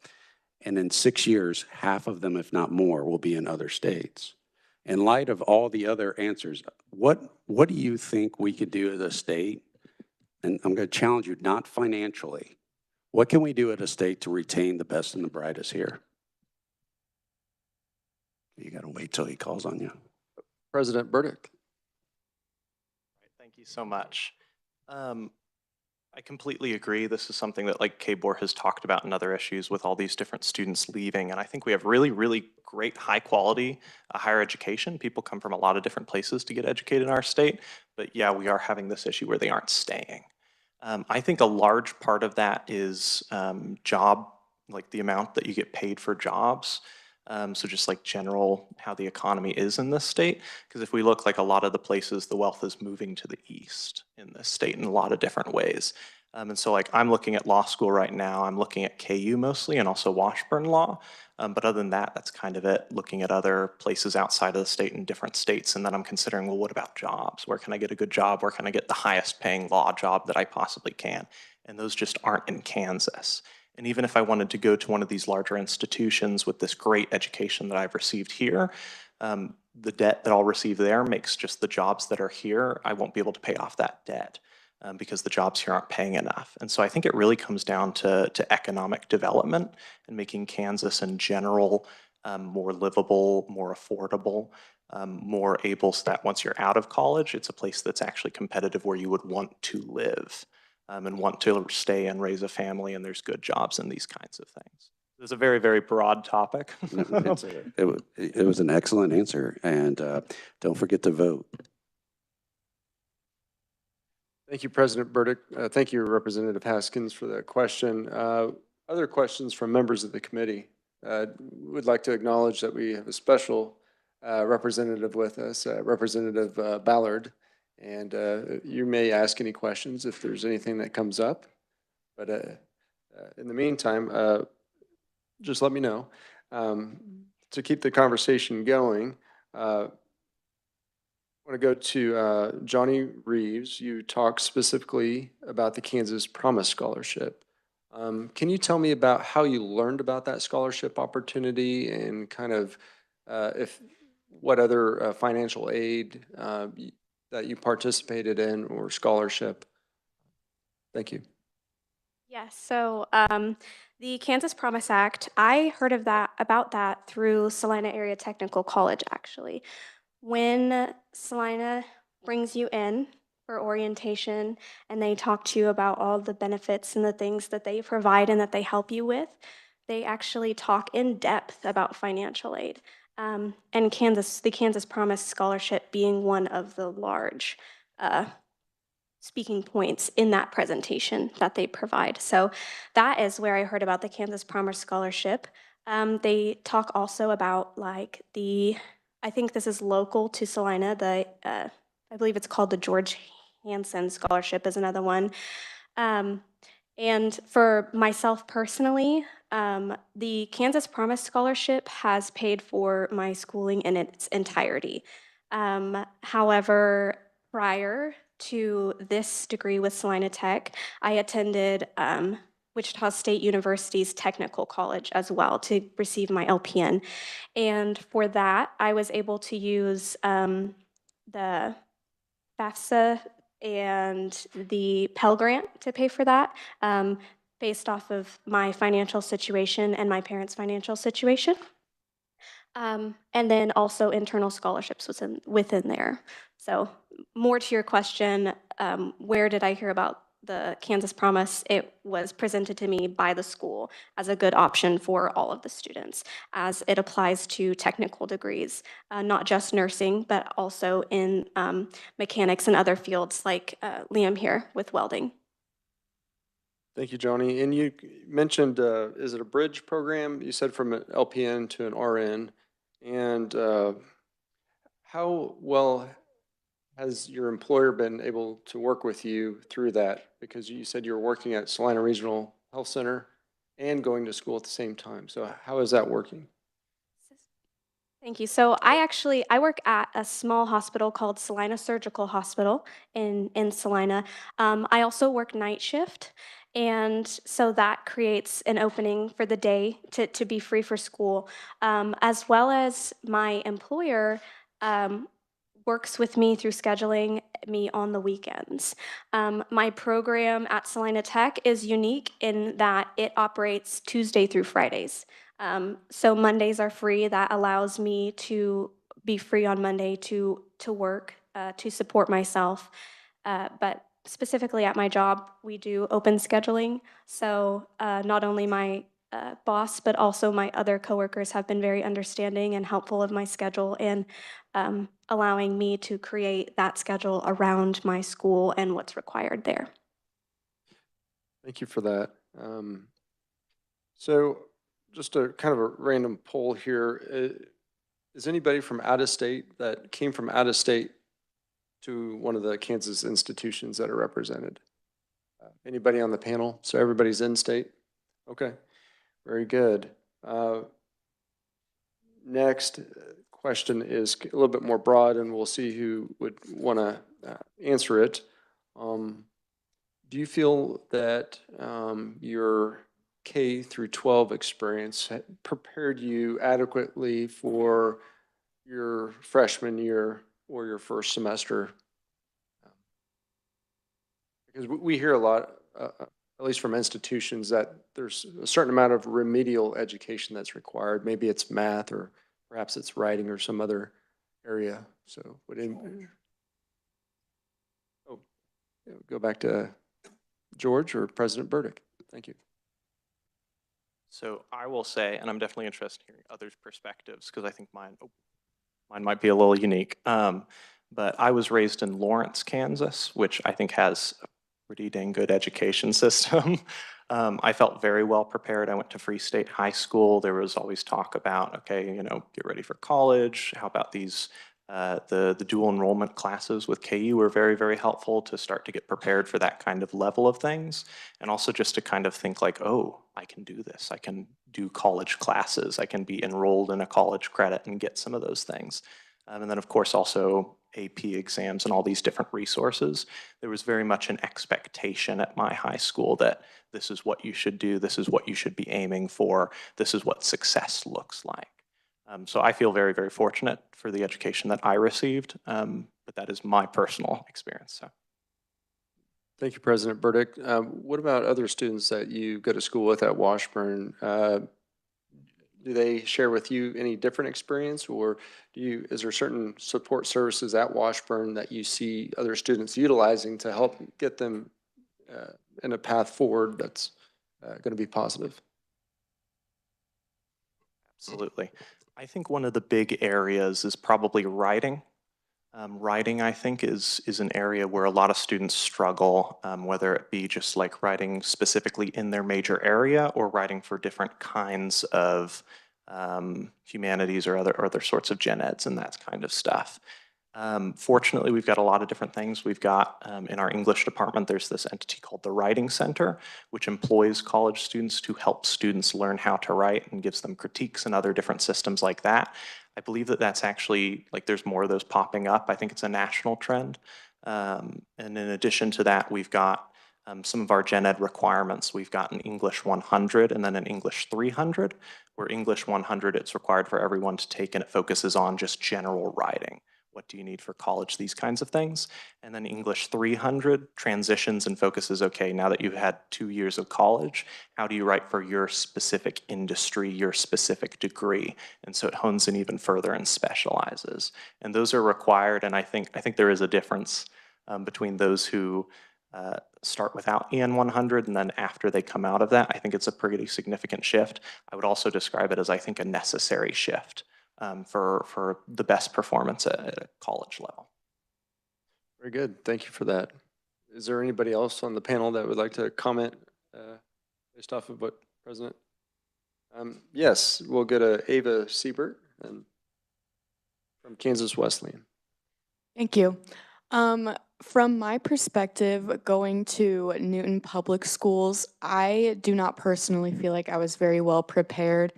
and in 6 years, half of them, if not more, will be in other states. In light of all the other answers, what do you think we could do as a state? And I'm going to challenge you, not financially. What can we do at a state to retain the best and the brightest here? You got to wait till he calls on you. President Burdick. Thank you so much. I completely agree. This is something that like KBOR has talked about in other issues with all these different students leaving. And I think we have really, really great high quality higher education. People come from a lot of different places to get educated in our state. But yeah, we are having this issue where they aren't staying. I think a large part of that is job, like the amount that you get paid for jobs. So just like general how the economy is in this state, because if we look like a lot of the places, the wealth is moving to the east in this state in a lot of different ways. And so like I'm looking at law school right now, I'm looking at KU mostly and also Washburn Law. But other than that, that's kind of it, looking at other places outside of the state in different states. And then I'm considering, well, what about jobs? Where can I get a good job? Where can I get the highest paying law job that I possibly can? And those just aren't in Kansas. And even if I wanted to go to one of these larger institutions with this great education that I've received here, the debt that I'll receive there makes just the jobs that are here, I won't be able to pay off that debt because the jobs here aren't paying enough. And so I think it really comes down to economic development and making Kansas in general more livable, more affordable, more able so that once you're out of college, it's a place that's actually competitive where you would want to live. And want to stay and raise a family, and there's good jobs and these kinds of things. It's a very, very broad topic. It was an excellent answer, and don't forget to vote. Thank you, President Burdick. Thank you, Representative Haskins, for that question. Other questions from members of the committee? Would like to acknowledge that we have a special representative with us, Representative Ballard. And you may ask any questions if there's anything that comes up. But in the meantime, just let me know. To keep the conversation going, I want to go to Johnny Reeves. You talked specifically about the Kansas Promise Scholarship. Can you tell me about how you learned about that scholarship opportunity and kind of what other financial aid that you participated in or scholarship? Thank you. Yes, so the Kansas Promise Act, I heard about that through Salina Area Technical College, actually. When Salina brings you in for orientation and they talk to you about all the benefits and the things that they provide and that they help you with, they actually talk in depth about financial aid. And the Kansas Promise Scholarship being one of the large speaking points in that presentation that they provide. So that is where I heard about the Kansas Promise Scholarship. They talk also about like I think this is local to Salina, I believe it's called the George Hansen Scholarship is another one. And for myself personally, the Kansas Promise Scholarship has paid for my schooling in its entirety. However, prior to this degree with Salina Tech, I attended Wichita State University's Technical College as well to receive my LPN. And for that, I was able to use the FAFSA and the Pell Grant to pay for that, based off of my financial situation and my parents' financial situation. And then also internal scholarships within there. So more to your question, where did I hear about the Kansas Promise? It was presented to me by the school as a good option for all of the students, as it applies to technical degrees, not just nursing, but also in mechanics and other fields like Liam here with welding. Thank you, Joni. And you mentioned, is it a bridge program? You said from an LPN to an RN. And how well has your employer been able to work with you through that? Because you said you were working at Salina Regional Health Center and going to school at the same time. So how is that working? Thank you. So I work at a small hospital called Salina Surgical Hospital in Salina. I also work night shift. And so that creates an opening for the day to be free for school, as well as my employer works with me through scheduling me on the weekends. My program at Salina Tech is unique in that it operates Tuesday through Fridays. So Mondays are free. That allows me to be free on Monday to work, to support myself. But specifically at my job, we do open scheduling. So not only my boss, but also my other coworkers have been very understanding and helpful of my schedule and allowing me to create that schedule around my school and what's required there. Thank you for that. So just a kind of a random poll here. Is anybody from out of state that came from out of state to one of the Kansas institutions that are represented? Anybody on the panel? So everybody's in state? Okay, very good. Next question is a little bit more broad, and we'll see who would want to answer it. Do you feel that your K through 12 experience prepared you adequately for your freshman year or your first semester? Because we hear a lot, at least from institutions, that there's a certain amount of remedial education that's required. Maybe it's math, or perhaps it's writing, or some other area. So would anybody, go back to George or President Burdick. Thank you. So I will say, and I'm definitely interested in hearing others' perspectives because I think mine might be a little unique. But I was raised in Lawrence, Kansas, which I think has a pretty dang good education system. I felt very well prepared. I went to Free State High School. There was always talk about, okay, get ready for college. How about these the dual enrollment classes with KU were very, very helpful to start to get prepared for that kind of level of things. And also just to kind of think like, oh, I can do this. I can do college classes. I can be enrolled in a college credit and get some of those things. And then of course also AP exams and all these different resources. There was very much an expectation at my high school that this is what you should do. This is what you should be aiming for. This is what success looks like. So I feel very, very fortunate for the education that I received, but that is my personal experience. So. Thank you, President Burdick. What about other students that you go to school with at Washburn? Do they share with you any different experience, or is there certain support services at Washburn that you see other students utilizing to help get them in a path forward that's going to be positive? Absolutely. I think one of the big areas is probably writing. Writing, I think, is an area where a lot of students struggle, whether it be just like writing specifically in their major area or writing for different kinds of humanities or other sorts of gen eds and that kind of stuff. Fortunately, we've got a lot of different things. We've got in our English department, there's this entity called the Writing Center, which employs college students to help students learn how to write and gives them critiques and other different systems like that. I believe that that's actually, like, there's more of those popping up. I think it's a national trend. And in addition to that, we've got some of our gen ed requirements. We've got an English 100 and then an English 300, where English 100, it's required for everyone to take, and it focuses on just general writing. What do you need for college? These kinds of things. And then English 300 transitions and focuses, okay, now that you've had 2 years of college, how do you write for your specific industry, your specific degree? And so it hones in even further and specializes. And those are required, and I think there is a difference between those who start without EN 100 and then after they come out of that. I think it's a pretty significant shift. I would also describe it as, I think, a necessary shift. For the best performance at a college level. Very good. Thank you for that. Is there anybody else on the panel that would like to comment based off of what President? Yes, we'll go to Ava Siebert and from Kansas Wesleyan. Thank you. From my perspective, going to Newton Public Schools, I do not personally feel like I was very well prepared,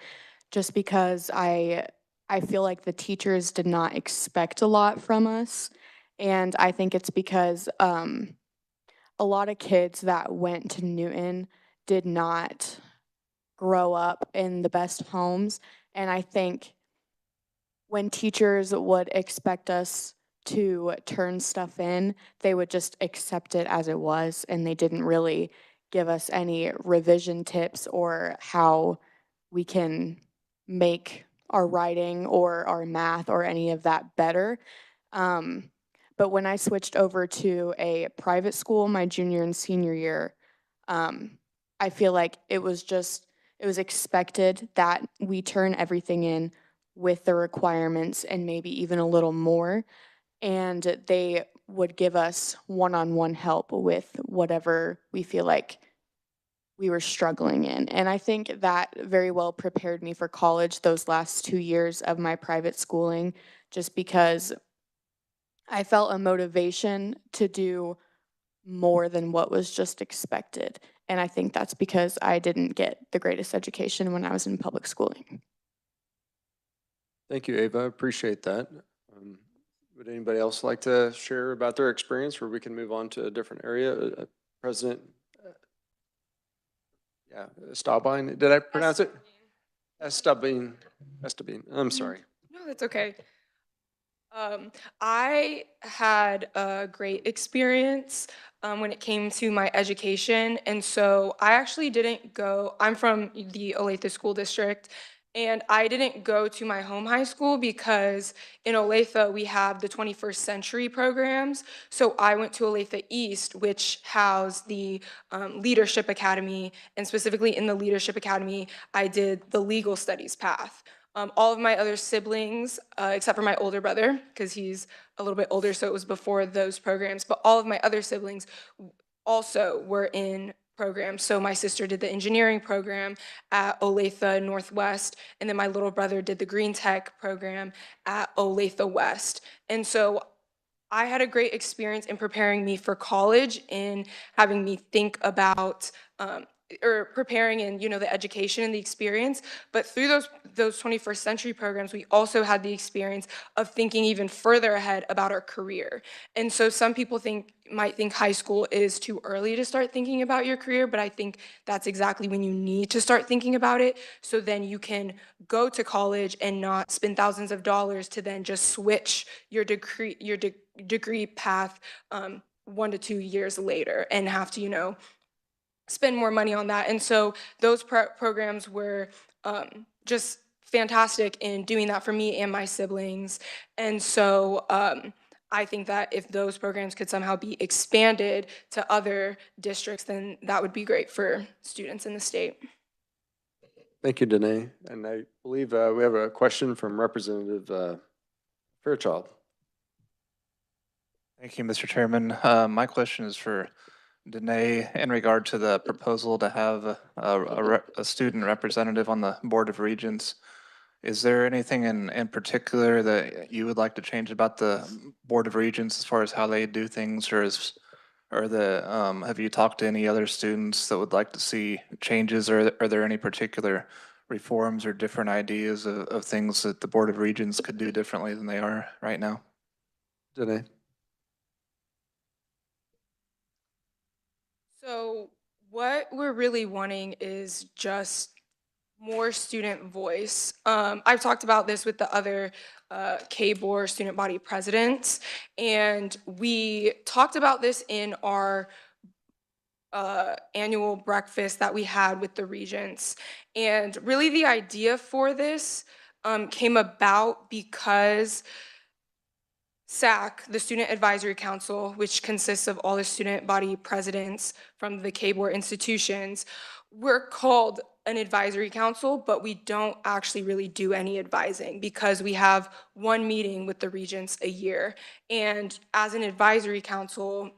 just because I feel like the teachers did not expect a lot from us. And I think it's because a lot of kids that went to Newton did not grow up in the best homes. And I think when teachers would expect us to turn stuff in, they would just accept it as it was, and they didn't really give us any revision tips or how we can make our writing or our math or any of that better. But when I switched over to a private school my junior and senior year, I feel like it was expected that we turn everything in with the requirements and maybe even a little more. And they would give us one-on-one help with whatever we feel like we were struggling in. And I think that very well prepared me for college those last 2 years of my private schooling, just because I felt a motivation to do more than what was just expected. And I think that's because I didn't get the greatest education when I was in public schooling. Thank you, Ava. I appreciate that. Would anybody else like to share about their experience, or we can move on to a different area? President, Staubine, did I pronounce it? Estabine. I'm sorry. No, that's okay. I had a great experience when it came to my education. And so I actually didn't go, I'm from the Olathe School District, and I didn't go to my home high school because in Olathe we have the 21st century programs. So I went to Olathe East, which housed the Leadership Academy, and specifically in the Leadership Academy, I did the legal studies path. All of my other siblings, except for my older brother, because he's a little bit older, so it was before those programs, but all of my other siblings also were in programs. So my sister did the engineering program at Olathe Northwest, and then my little brother did the Green Tech program at Olathe West. And so I had a great experience in preparing me for college, in having me think about or preparing in, the education and the experience. But through those 21st century programs, we also had the experience of thinking even further ahead about our career. And so some people might think high school is too early to start thinking about your career, but I think that's exactly when you need to start thinking about it, so then you can go to college and not spend thousands of dollars to then just switch your degree path 1 to 2 years later and have to, spend more money on that. And so those programs were just fantastic in doing that for me and my siblings. And so I think that if those programs could somehow be expanded to other districts, then that would be great for students in the state. Thank you, Danae. And I believe we have a question from Representative Fairchild. Thank you, Mr. Chairman. My question is for Danae in regard to the proposal to have a student representative on the Board of Regents. Is there anything in particular that you would like to change about the Board of Regents as far as how they do things, have you talked to any other students that would like to see changes, or are there any particular reforms or different ideas of things that the Board of Regents could do differently than they are right now? Danae? So what we're really wanting is just more student voice. I've talked about this with the other K-Board student body presidents, and we talked about this in our annual breakfast that we had with the regents. And really the idea for this came about because SAC, the Student Advisory Council, which consists of all the student body presidents from the K-Board institutions, we're called an advisory council, but we don't actually really do any advising because we have one meeting with the regents a year. And as an advisory council,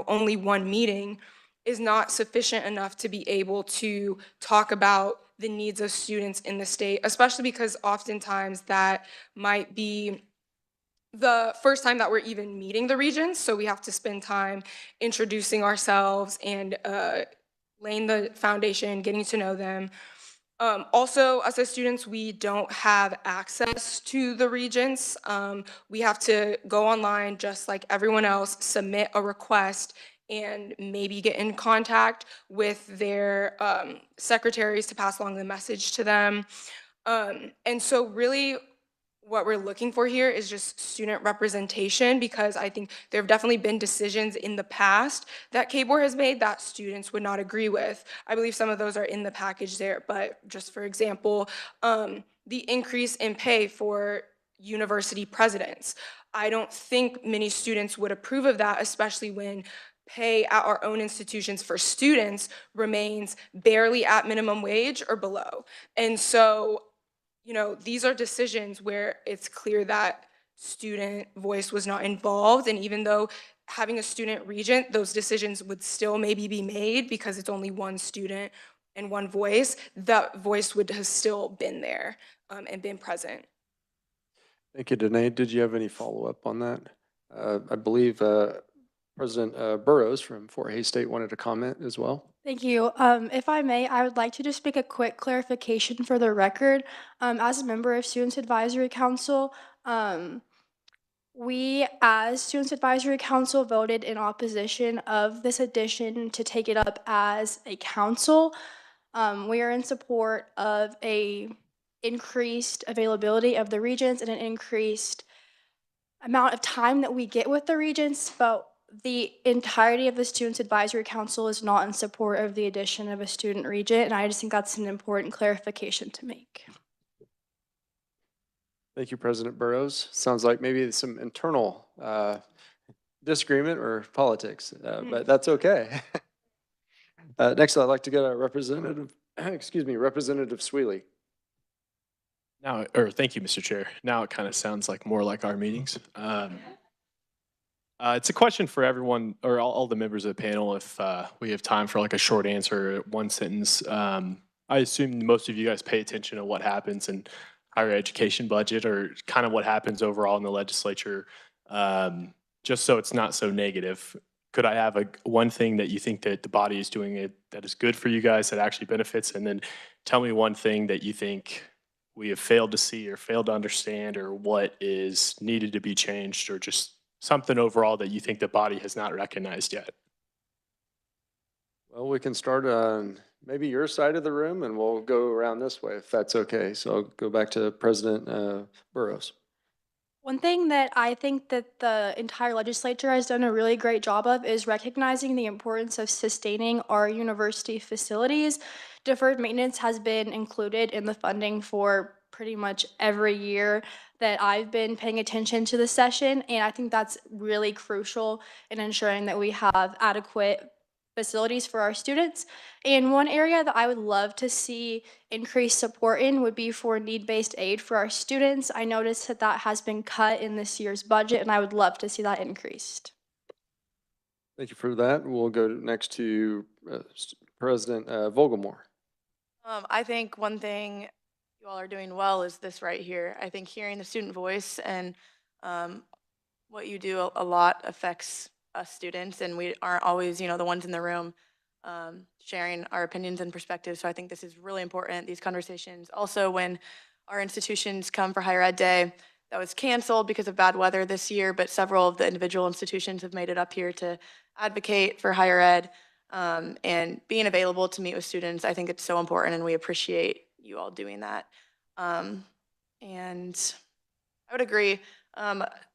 only one meeting is not sufficient enough to be able to talk about the needs of students in the state, especially because oftentimes that might be the first time that we're even meeting the regents, so we have to spend time introducing ourselves and laying the foundation, getting to know them. Also, as a students, we don't have access to the regents. We have to go online just like everyone else, submit a request, and maybe get in contact with their secretaries to pass along the message to them. And so really what we're looking for here is just student representation, because I think there have definitely been decisions in the past that K-Board has made that students would not agree with. I believe some of those are in the package there, but just for example, the increase in pay for university presidents. I don't think many students would approve of that, especially when pay at our own institutions for students remains barely at minimum wage or below. And so these are decisions where it's clear that student voice was not involved. And even though having a student regent, those decisions would still maybe be made because it's only one student and one voice, that voice would have still been there and been present. Thank you, Danae. Did you have any follow-up on that? I believe President Burrows from Fort Hays State wanted to comment as well. Thank you. If I may, I would like to just make a quick clarification for the record. As a member of Students Advisory Council, we, as Students Advisory Council, voted in opposition of this addition to take it up as a council. We are in support of a increased availability of the regents and an increased amount of time that we get with the regents, but the entirety of the Students Advisory Council is not in support of the addition of a student regent, and I just think that's an important clarification to make. Thank you, President Burrows. Sounds like maybe some internal disagreement or politics, but that's okay. Next, I'd like to get a representative, Representative Sweely. Thank you, Mr. Chair. Now it kind of sounds like more like our meetings. It's a question for everyone, or all the members of the panel, if we have time for like a short answer, one sentence. I assume most of you guys pay attention to what happens in higher education budget, or kind of what happens overall in the legislature, just so it's not so negative. Could I have one thing that you think that the body is doing that is good for you guys, that actually benefits, and then tell me one thing that you think we have failed to see or failed to understand, or what is needed to be changed, or just something overall that you think the body has not recognized yet? Well, we can start on maybe your side of the room, and we'll go around this way if that's okay. So I'll go back to President Burrows. One thing that I think that the entire legislature has done a really great job of is recognizing the importance of sustaining our university facilities. Deferred maintenance has been included in the funding for pretty much every year that I've been paying attention to the session, and I think that's really crucial in ensuring that we have adequate facilities for our students. And one area that I would love to see increased support in would be for need-based aid for our students. I noticed that has been cut in this year's budget, and I would love to see that increased. Thank you for that. We'll go next to President Vogelmore. I think one thing you all are doing well is this right here. I think hearing the student voice and what you do a lot affects us students, and we aren't always, the ones in the room sharing our opinions and perspectives. So I think this is really important, these conversations. Also, when our institutions come for Higher Ed Day, that was canceled because of bad weather this year, but several of the individual institutions have made it up here to advocate for higher ed and being available to meet with students. I think it's so important, and we appreciate you all doing that. And I would agree.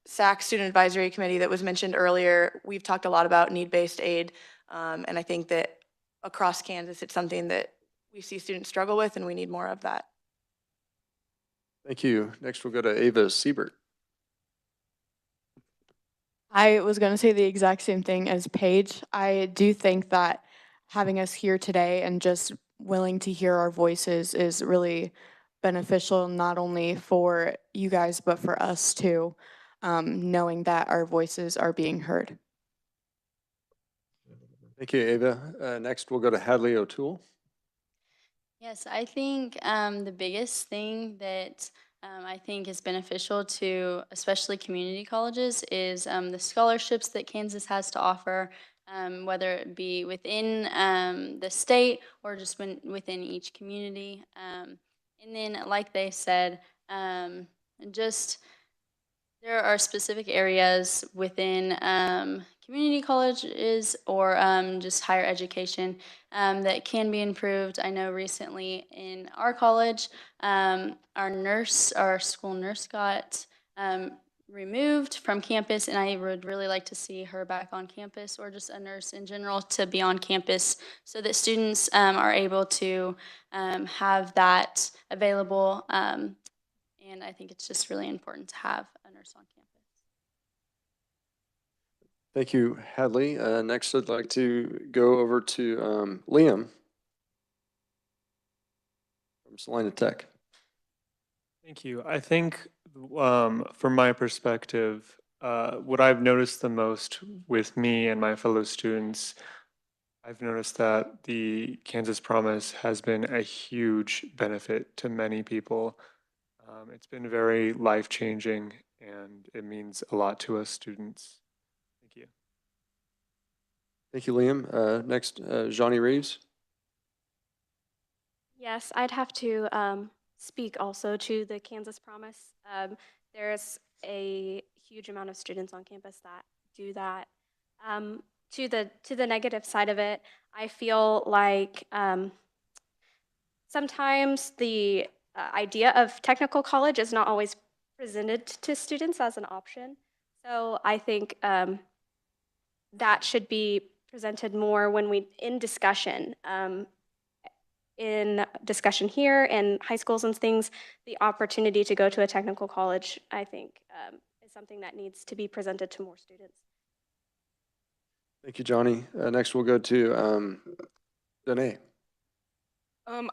SAC Student Advisory Committee that was mentioned earlier, we've talked a lot about need-based aid, and I think that across Kansas, it's something that we see students struggle with, and we need more of that. Thank you. Next, we'll go to Ava Siebert. I was going to say the exact same thing as Paige. I do think that having us here today and just willing to hear our voices is really beneficial, not only for you guys, but for us too, knowing that our voices are being heard. Thank you, Ava. Next, we'll go to Hadley O'Toole. Yes, I think the biggest thing that I think is beneficial to especially community colleges is the scholarships that Kansas has to offer, whether it be within the state or just within each community. And then, like they said, just there are specific areas within community colleges or just higher education that can be improved. I know recently in our college, our school nurse got removed from campus, and I would really like to see her back on campus, or just a nurse in general to be on campus, so that students are able to have that available. And I think it's just really important to have a nurse on campus. Thank you, Hadley. Next, I'd like to go over to Liam from Salina Tech. Thank you. I think from my perspective, what I've noticed the most with me and my fellow students, I've noticed that the Kansas Promise has been a huge benefit to many people. It's been very life-changing, and it means a lot to us students. Thank you. Thank you, Liam. Next, Johnny Reeves. Yes, I'd have to speak also to the Kansas Promise. There's a huge amount of students on campus that do that. To the negative side of it, I feel like sometimes the idea of technical college is not always presented to students as an option. So I think that should be presented more when in discussion here in high schools and things. The opportunity to go to a technical college, I think, is something that needs to be presented to more students. Thank you, Johnny. Next, we'll go to Danae.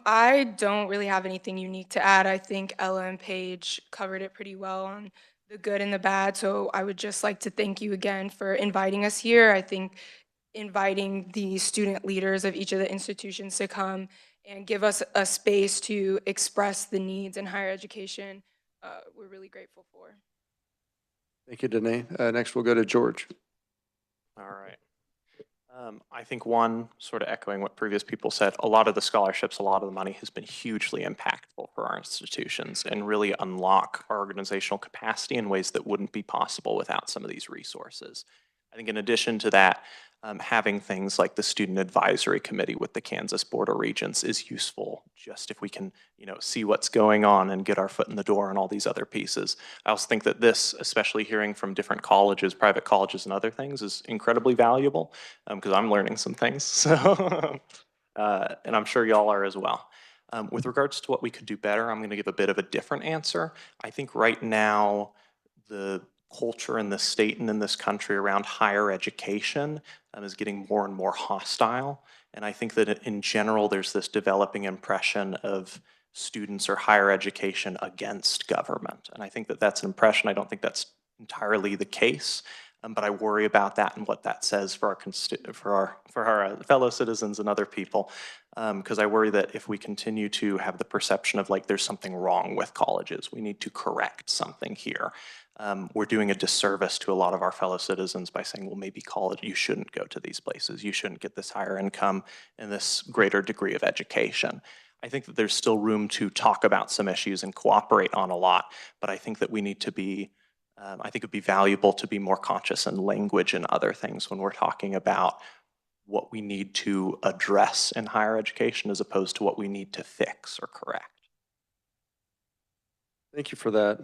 I don't really have anything unique to add. I think Ella and Paige covered it pretty well on the good and the bad. So I would just like to thank you again for inviting us here. I think inviting the student leaders of each of the institutions to come and give us a space to express the needs in higher education, we're really grateful for. Thank you, Danae. Next, we'll go to George. All right. I think one, sort of echoing what previous people said, a lot of the scholarships, a lot of the money has been hugely impactful for our institutions and really unlock our organizational capacity in ways that wouldn't be possible without some of these resources. I think in addition to that, having things like the Student Advisory Committee with the Kansas Board of Regents is useful, just if we can, see what's going on and get our foot in the door and all these other pieces. I also think that this, especially hearing from different colleges, private colleges and other things, is incredibly valuable because I'm learning some things. So, and I'm sure y'all are as well. With regards to what we could do better, I'm going to give a bit of a different answer. I think right now, the culture in the state and in this country around higher education is getting more and more hostile. And I think that in general, there's this developing impression of students or higher education against government. And I think that that's an impression. I don't think that's entirely the case. But I worry about that and what that says for our fellow citizens and other people. Because I worry that if we continue to have the perception of like there's something wrong with colleges, we need to correct something here. We're doing a disservice to a lot of our fellow citizens by saying, well, maybe college, you shouldn't go to these places. You shouldn't get this higher income and this greater degree of education. I think that there's still room to talk about some issues and cooperate on a lot, but I think that we need to be, I think it'd be valuable to be more conscious in language and other things when we're talking about what we need to address in higher education as opposed to what we need to fix or correct. Thank you for that.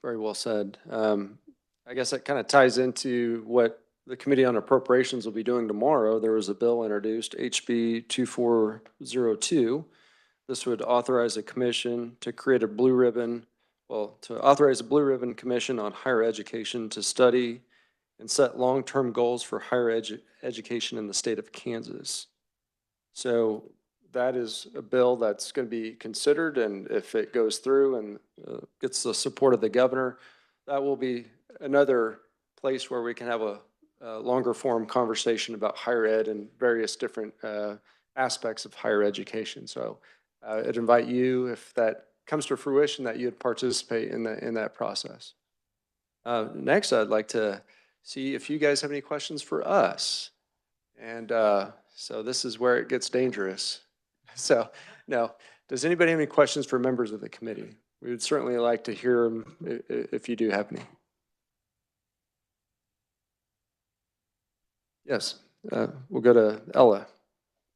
Very well said. I guess that kind of ties into what the Committee on Appropriations will be doing tomorrow. There was a bill introduced, HB 2402. This would authorize a commission to create a blue ribbon, to authorize a blue ribbon commission on higher education to study and set long-term goals for higher education in the state of Kansas. So that is a bill that's going to be considered, and if it goes through and gets the support of the governor, that will be another place where we can have a longer form conversation about higher ed and various different aspects of higher education. So I'd invite you, if that comes to fruition, that you'd participate in that process. Next, I'd like to see if you guys have any questions for us. And so this is where it gets dangerous. So, no, does anybody have any questions for members of the committee? We would certainly like to hear them if you do have any. Yes, we'll go to Ella.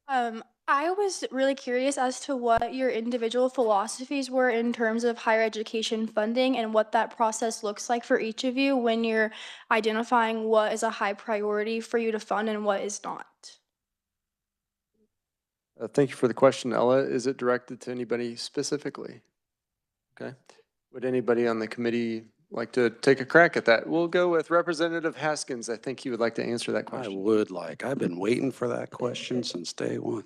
I was really curious as to what your individual philosophies were in terms of higher education funding and what that process looks like for each of you when you're identifying what is a high priority for you to fund and what is not. Thank you for the question, Ella. Is it directed to anybody specifically? Okay. Would anybody on the committee like to take a crack at that? We'll go with Representative Haskins. I think you would like to answer that question. I would like. I've been waiting for that question since day one.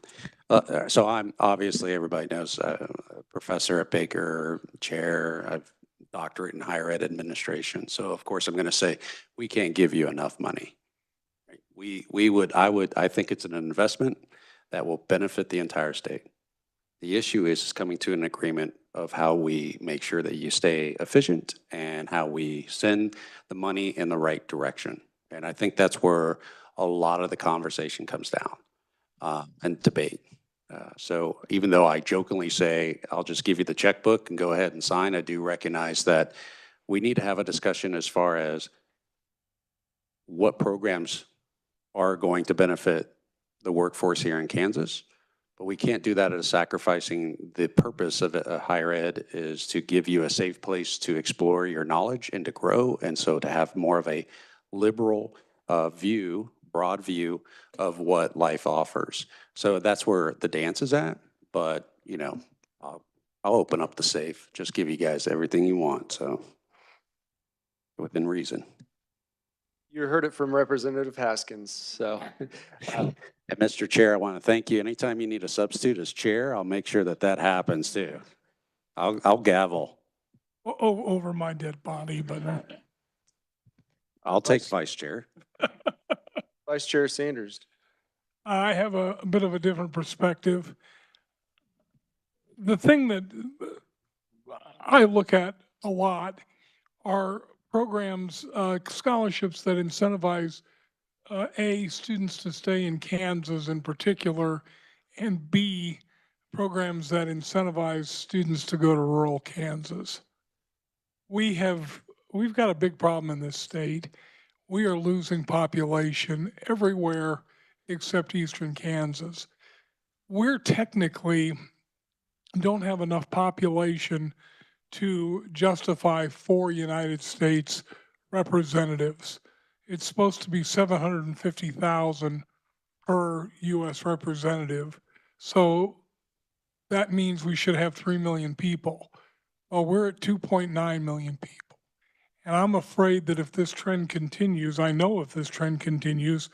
So I'm obviously, everybody knows, a professor at Baker, chair. I've doctorate in higher ed administration. So of course I'm going to say we can't give you enough money. I think it's an investment that will benefit the entire state. The issue is coming to an agreement of how we make sure that you stay efficient and how we send the money in the right direction. And I think that's where a lot of the conversation comes down and debate. So even though I jokingly say, I'll just give you the checkbook and go ahead and sign, I do recognize that we need to have a discussion as far as what programs are going to benefit the workforce here in Kansas. But we can't do that at sacrificing the purpose of a higher ed is to give you a safe place to explore your knowledge and to grow. And so to have more of a liberal view, broad view of what life offers. So that's where the dance is at. But, you know, I'll open up the safe, just give you guys everything you want. So within reason. You heard it from Representative Haskins. So. And Mr. Chair, I want to thank you. Anytime you need a substitute as chair, I'll make sure that that happens too. I'll gavel. Over my dead body, but. I'll take vice chair. Vice Chair Sanders. I have a bit of a different perspective. The thing that I look at a lot are programs, scholarships that incentivize A, students to stay in Kansas in particular, and B, programs that incentivize students to go to rural Kansas. We've got a big problem in this state. We are losing population everywhere except eastern Kansas. We're technically don't have enough population to justify 4 United States representatives. It's supposed to be 750,000 per U.S. representative. So that means we should have 3 million people. Well, we're at 2.9 million people. And I'm afraid that if this trend continues, I know if this trend continues,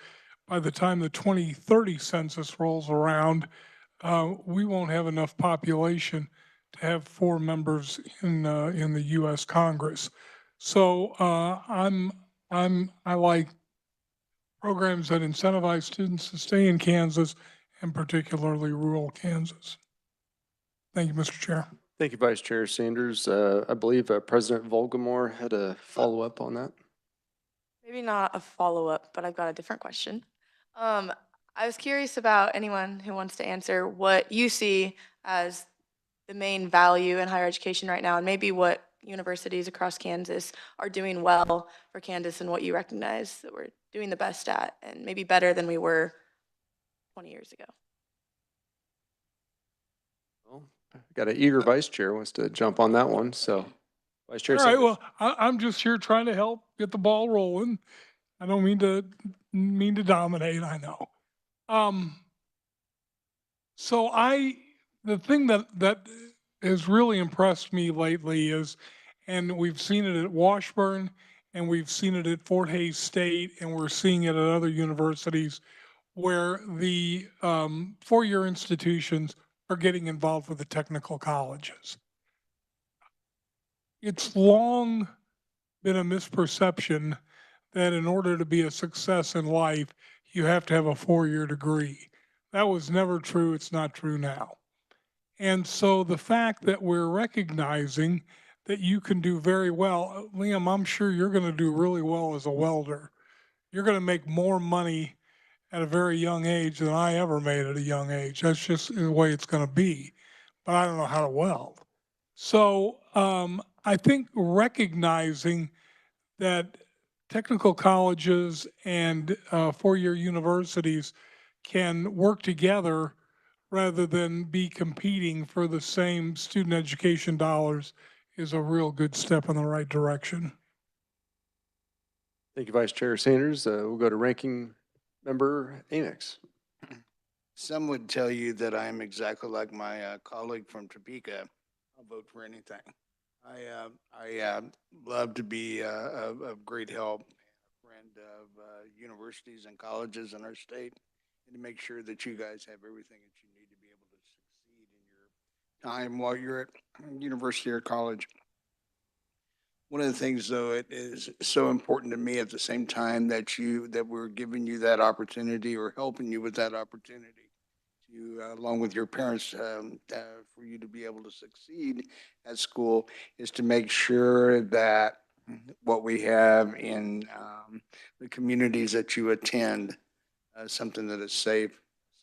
by the time the 2030 census rolls around, we won't have enough population to have 4 members in the U.S. Congress. So I'm I like programs that incentivize students to stay in Kansas, and particularly rural Kansas. Thank you, Mr. Chair. Thank you, Vice Chair Sanders. I believe President Volgamore had a follow-up on that. Maybe not a follow-up, but I've got a different question. I was curious about anyone who wants to answer what you see as the main value in higher education right now, and maybe what universities across Kansas are doing well for Kansas and what you recognize that we're doing the best at, and maybe better than we were 20 years ago. Well, got an eager Vice Chair wants to jump on that one, so Vice Chair All right, Sanders. well, I'm just here trying to help get the ball rolling. I don't mean to dominate, I know. So the thing that has really impressed me lately is, and we've seen it at Washburn, and we've seen it at Fort Hays State, and we're seeing it at other universities, where the four-year institutions are getting involved with the technical colleges. It's long been a misperception that in order to be a success in life, you have to have a four-year degree. That was never true. It's not true now. And so the fact that we're recognizing that you can do very well, Liam, I'm sure you're going to do really well as a welder. You're going to make more money at a very young age than I ever made at a young age. That's just the way it's going to be. But I don't know how to weld. So I think recognizing that technical colleges and four-year universities can work together rather than be competing for the same student education dollars is a real good step in the right direction. Thank you, Vice Chair Sanders. We'll go to Ranking Member Amix. Some would tell you that I'm exactly like my colleague from Topeka. I'll vote for anything. I love to be of great help, a friend of universities and colleges in our state, and to make sure that you guys have everything that you need to be able to succeed in your time while you're at university or college. One of the things, though, it is so important to me at the same time that we're giving you that opportunity or helping you with that opportunity to, along with your parents, for you to be able to succeed at school, is to make sure that what we have in the communities that you attend, something that is safe,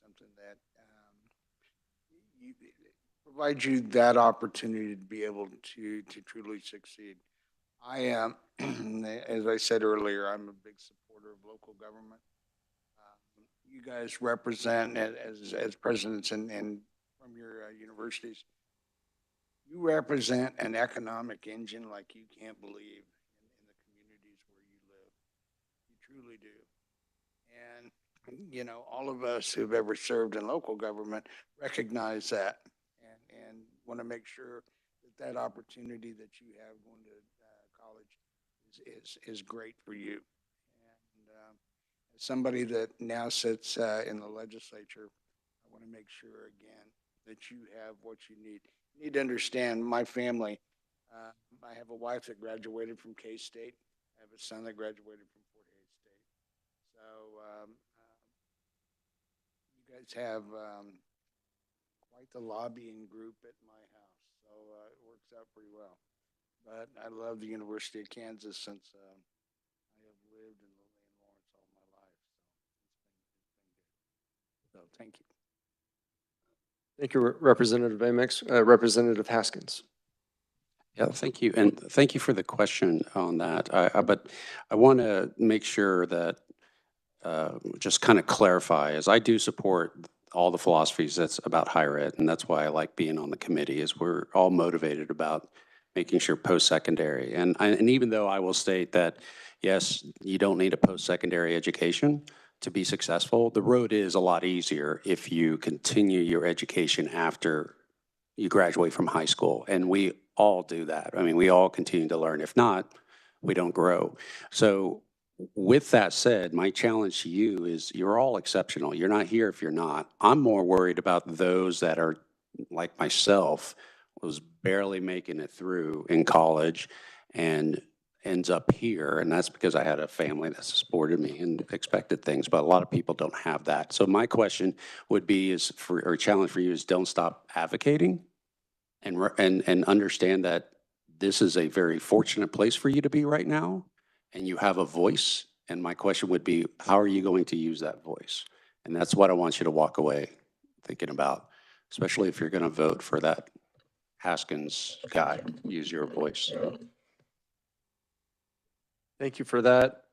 something that provides you that opportunity to be able to truly succeed. I am, as I said earlier, I'm a big supporter of local government. You guys represent, as presidents and from your universities, you represent an economic engine like you can't believe in the communities where you live. You truly do. And, you know, all of us who've ever served in local government recognize that and want to make sure that that opportunity that you have going to college is great for you. And as somebody that now sits in the legislature, I want to make sure again that you have what you need. You need to understand my family. I have a wife that graduated from K-State. I have a son that graduated from Fort Hays State. So you guys have quite the lobbying group at my house. So it works out pretty well. But I love the University of Kansas since I have lived in Lawrence all my life. So it's been good. So thank you. Thank you, Representative Amix. Representative Haskins. Yeah, thank you. And thank you for the question on that. But I want to make sure that just kind of clarify, as I do support all the philosophies that's about higher ed, and that's why I like being on the committee, is we're all motivated about making sure post-secondary. And even though I will state that, yes, you don't need a post-secondary education to be successful, the road is a lot easier if you continue your education after you graduate from high school. And we all do that. I mean, we all continue to learn. If not, we don't grow. So with that said, my challenge to you is you're all exceptional. You're not here if you're not. I'm more worried about those that are like myself, was barely making it through in college and ends up here, and that's because I had a family that supported me and expected things, but a lot of people don't have that. So my question would be or challenge for you is don't stop advocating and understand that this is a very fortunate place for you to be right now, and you have a voice. And my question would be, how are you going to use that voice? And that's what I want you to walk away thinking about, especially if you're going to vote for that Haskins guy. Use your voice. Thank you for that.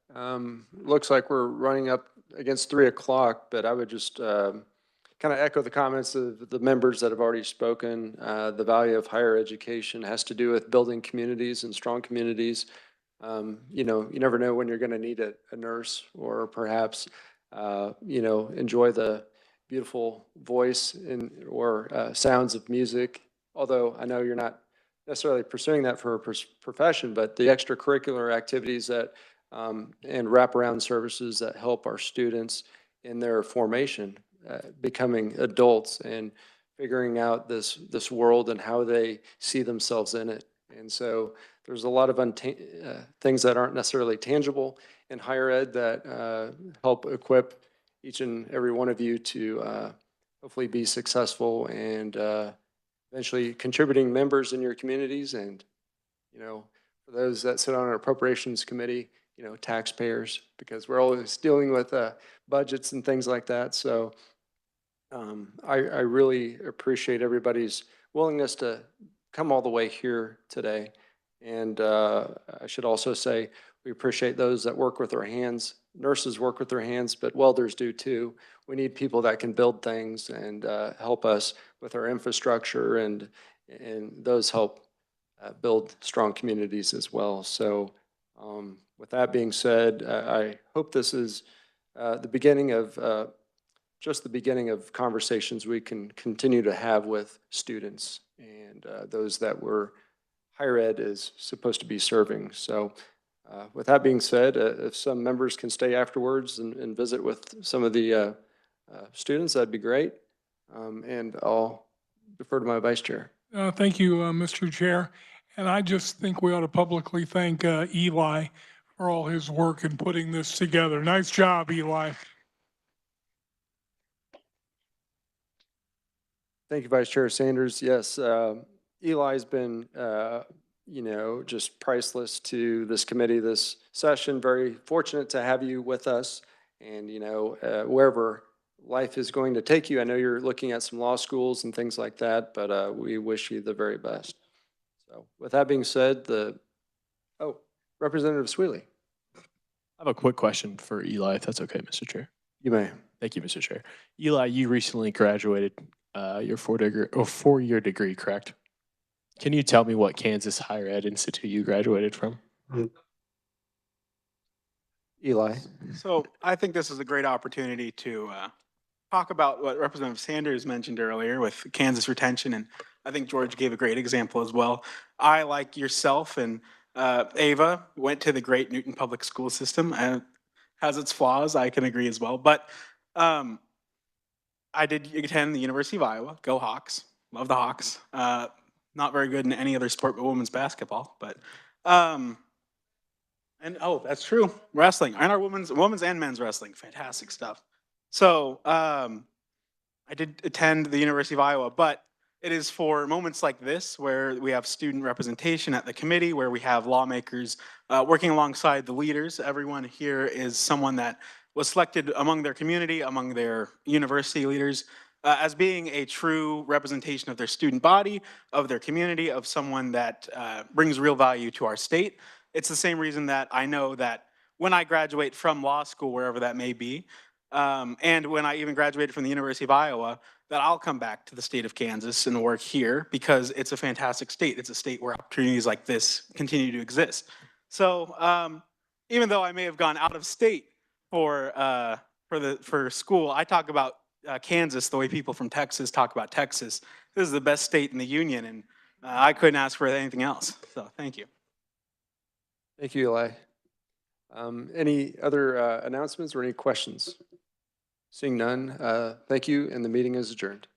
Looks like we're running up against 3 o'clock, but I would just kind of echo the comments of the members that have already spoken. The value of higher education has to do with building communities and strong communities. You know, you never know when you're going to need a nurse, or perhaps, you know, enjoy the beautiful voice or sounds of music. Although I know you're not necessarily pursuing that for a profession, but the extracurricular activities that and wraparound services that help our students in their formation, becoming adults and figuring out this world and how they see themselves in it. And so there's a lot of things that aren't necessarily tangible in higher ed that help equip each and every one of you to hopefully be successful and eventually contributing members in your communities. And, you know, for those that sit on an appropriations committee, you know, taxpayers, because we're always dealing with budgets and things like that. So I really appreciate everybody's willingness to come all the way here today. And I should also say, we appreciate those that work with their hands. Nurses work with their hands, but welders do too. We need people that can build things and help us with our infrastructure, and those help build strong communities as well. So with that being said, I hope this is the beginning of just the beginning of conversations we can continue to have with students and those that higher ed is supposed to be serving. So with that being said, if some members can stay afterwards and visit with some of the students, that'd be great. And I'll defer to my vice chair. Thank you, Mr. Chair. And I just think we ought to publicly thank Eli for all his work in putting this together. Nice job, Eli. Thank you, Vice Chair Sanders. Yes, Eli's been, you know, just priceless to this committee this session. Very fortunate to have you with us. And, you know, wherever life is going to take you, I know you're looking at some law schools and things like that, but we wish you the very best. So with that being said, Representative Sweeley. I have a quick question for Eli, if that's okay, Mr. Chair. You may. Thank you, Mr. Chair. Eli, you recently graduated your four-year degree, correct? Can you tell me what Kansas higher ed institute you graduated from? Eli. So I think this is a great opportunity to talk about what Representative Sanders mentioned earlier with Kansas retention, and I think George gave a great example as well. I, like yourself and Ava, went to the great Newton Public School System, and has its flaws, I can agree as well, but I did attend the University of Iowa. Go Hawks. Love the Hawks. Not very good in any other sport but women's basketball, but and oh, that's true. Wrestling. And our women's and men's wrestling. Fantastic stuff. So I did attend the University of Iowa, but it is for moments like this where we have student representation at the committee, where we have lawmakers working alongside the leaders. Everyone here is someone that was selected among their community, among their university leaders, as being a true representation of their student body, of their community, of someone that brings real value to our state. It's the same reason that I know that when I graduate from law school, wherever that may be, and when I even graduated from the University of Iowa, that I'll come back to the state of Kansas and work here because it's a fantastic state. It's a state where opportunities like this continue to exist. So even though I may have gone out of state for school, I talk about Kansas the way people from Texas talk about Texas. This is the best state in the union, and I couldn't ask for anything else. So thank you. Thank you, Eli. Any other announcements or any questions? Seeing none, thank you, and the meeting is adjourned.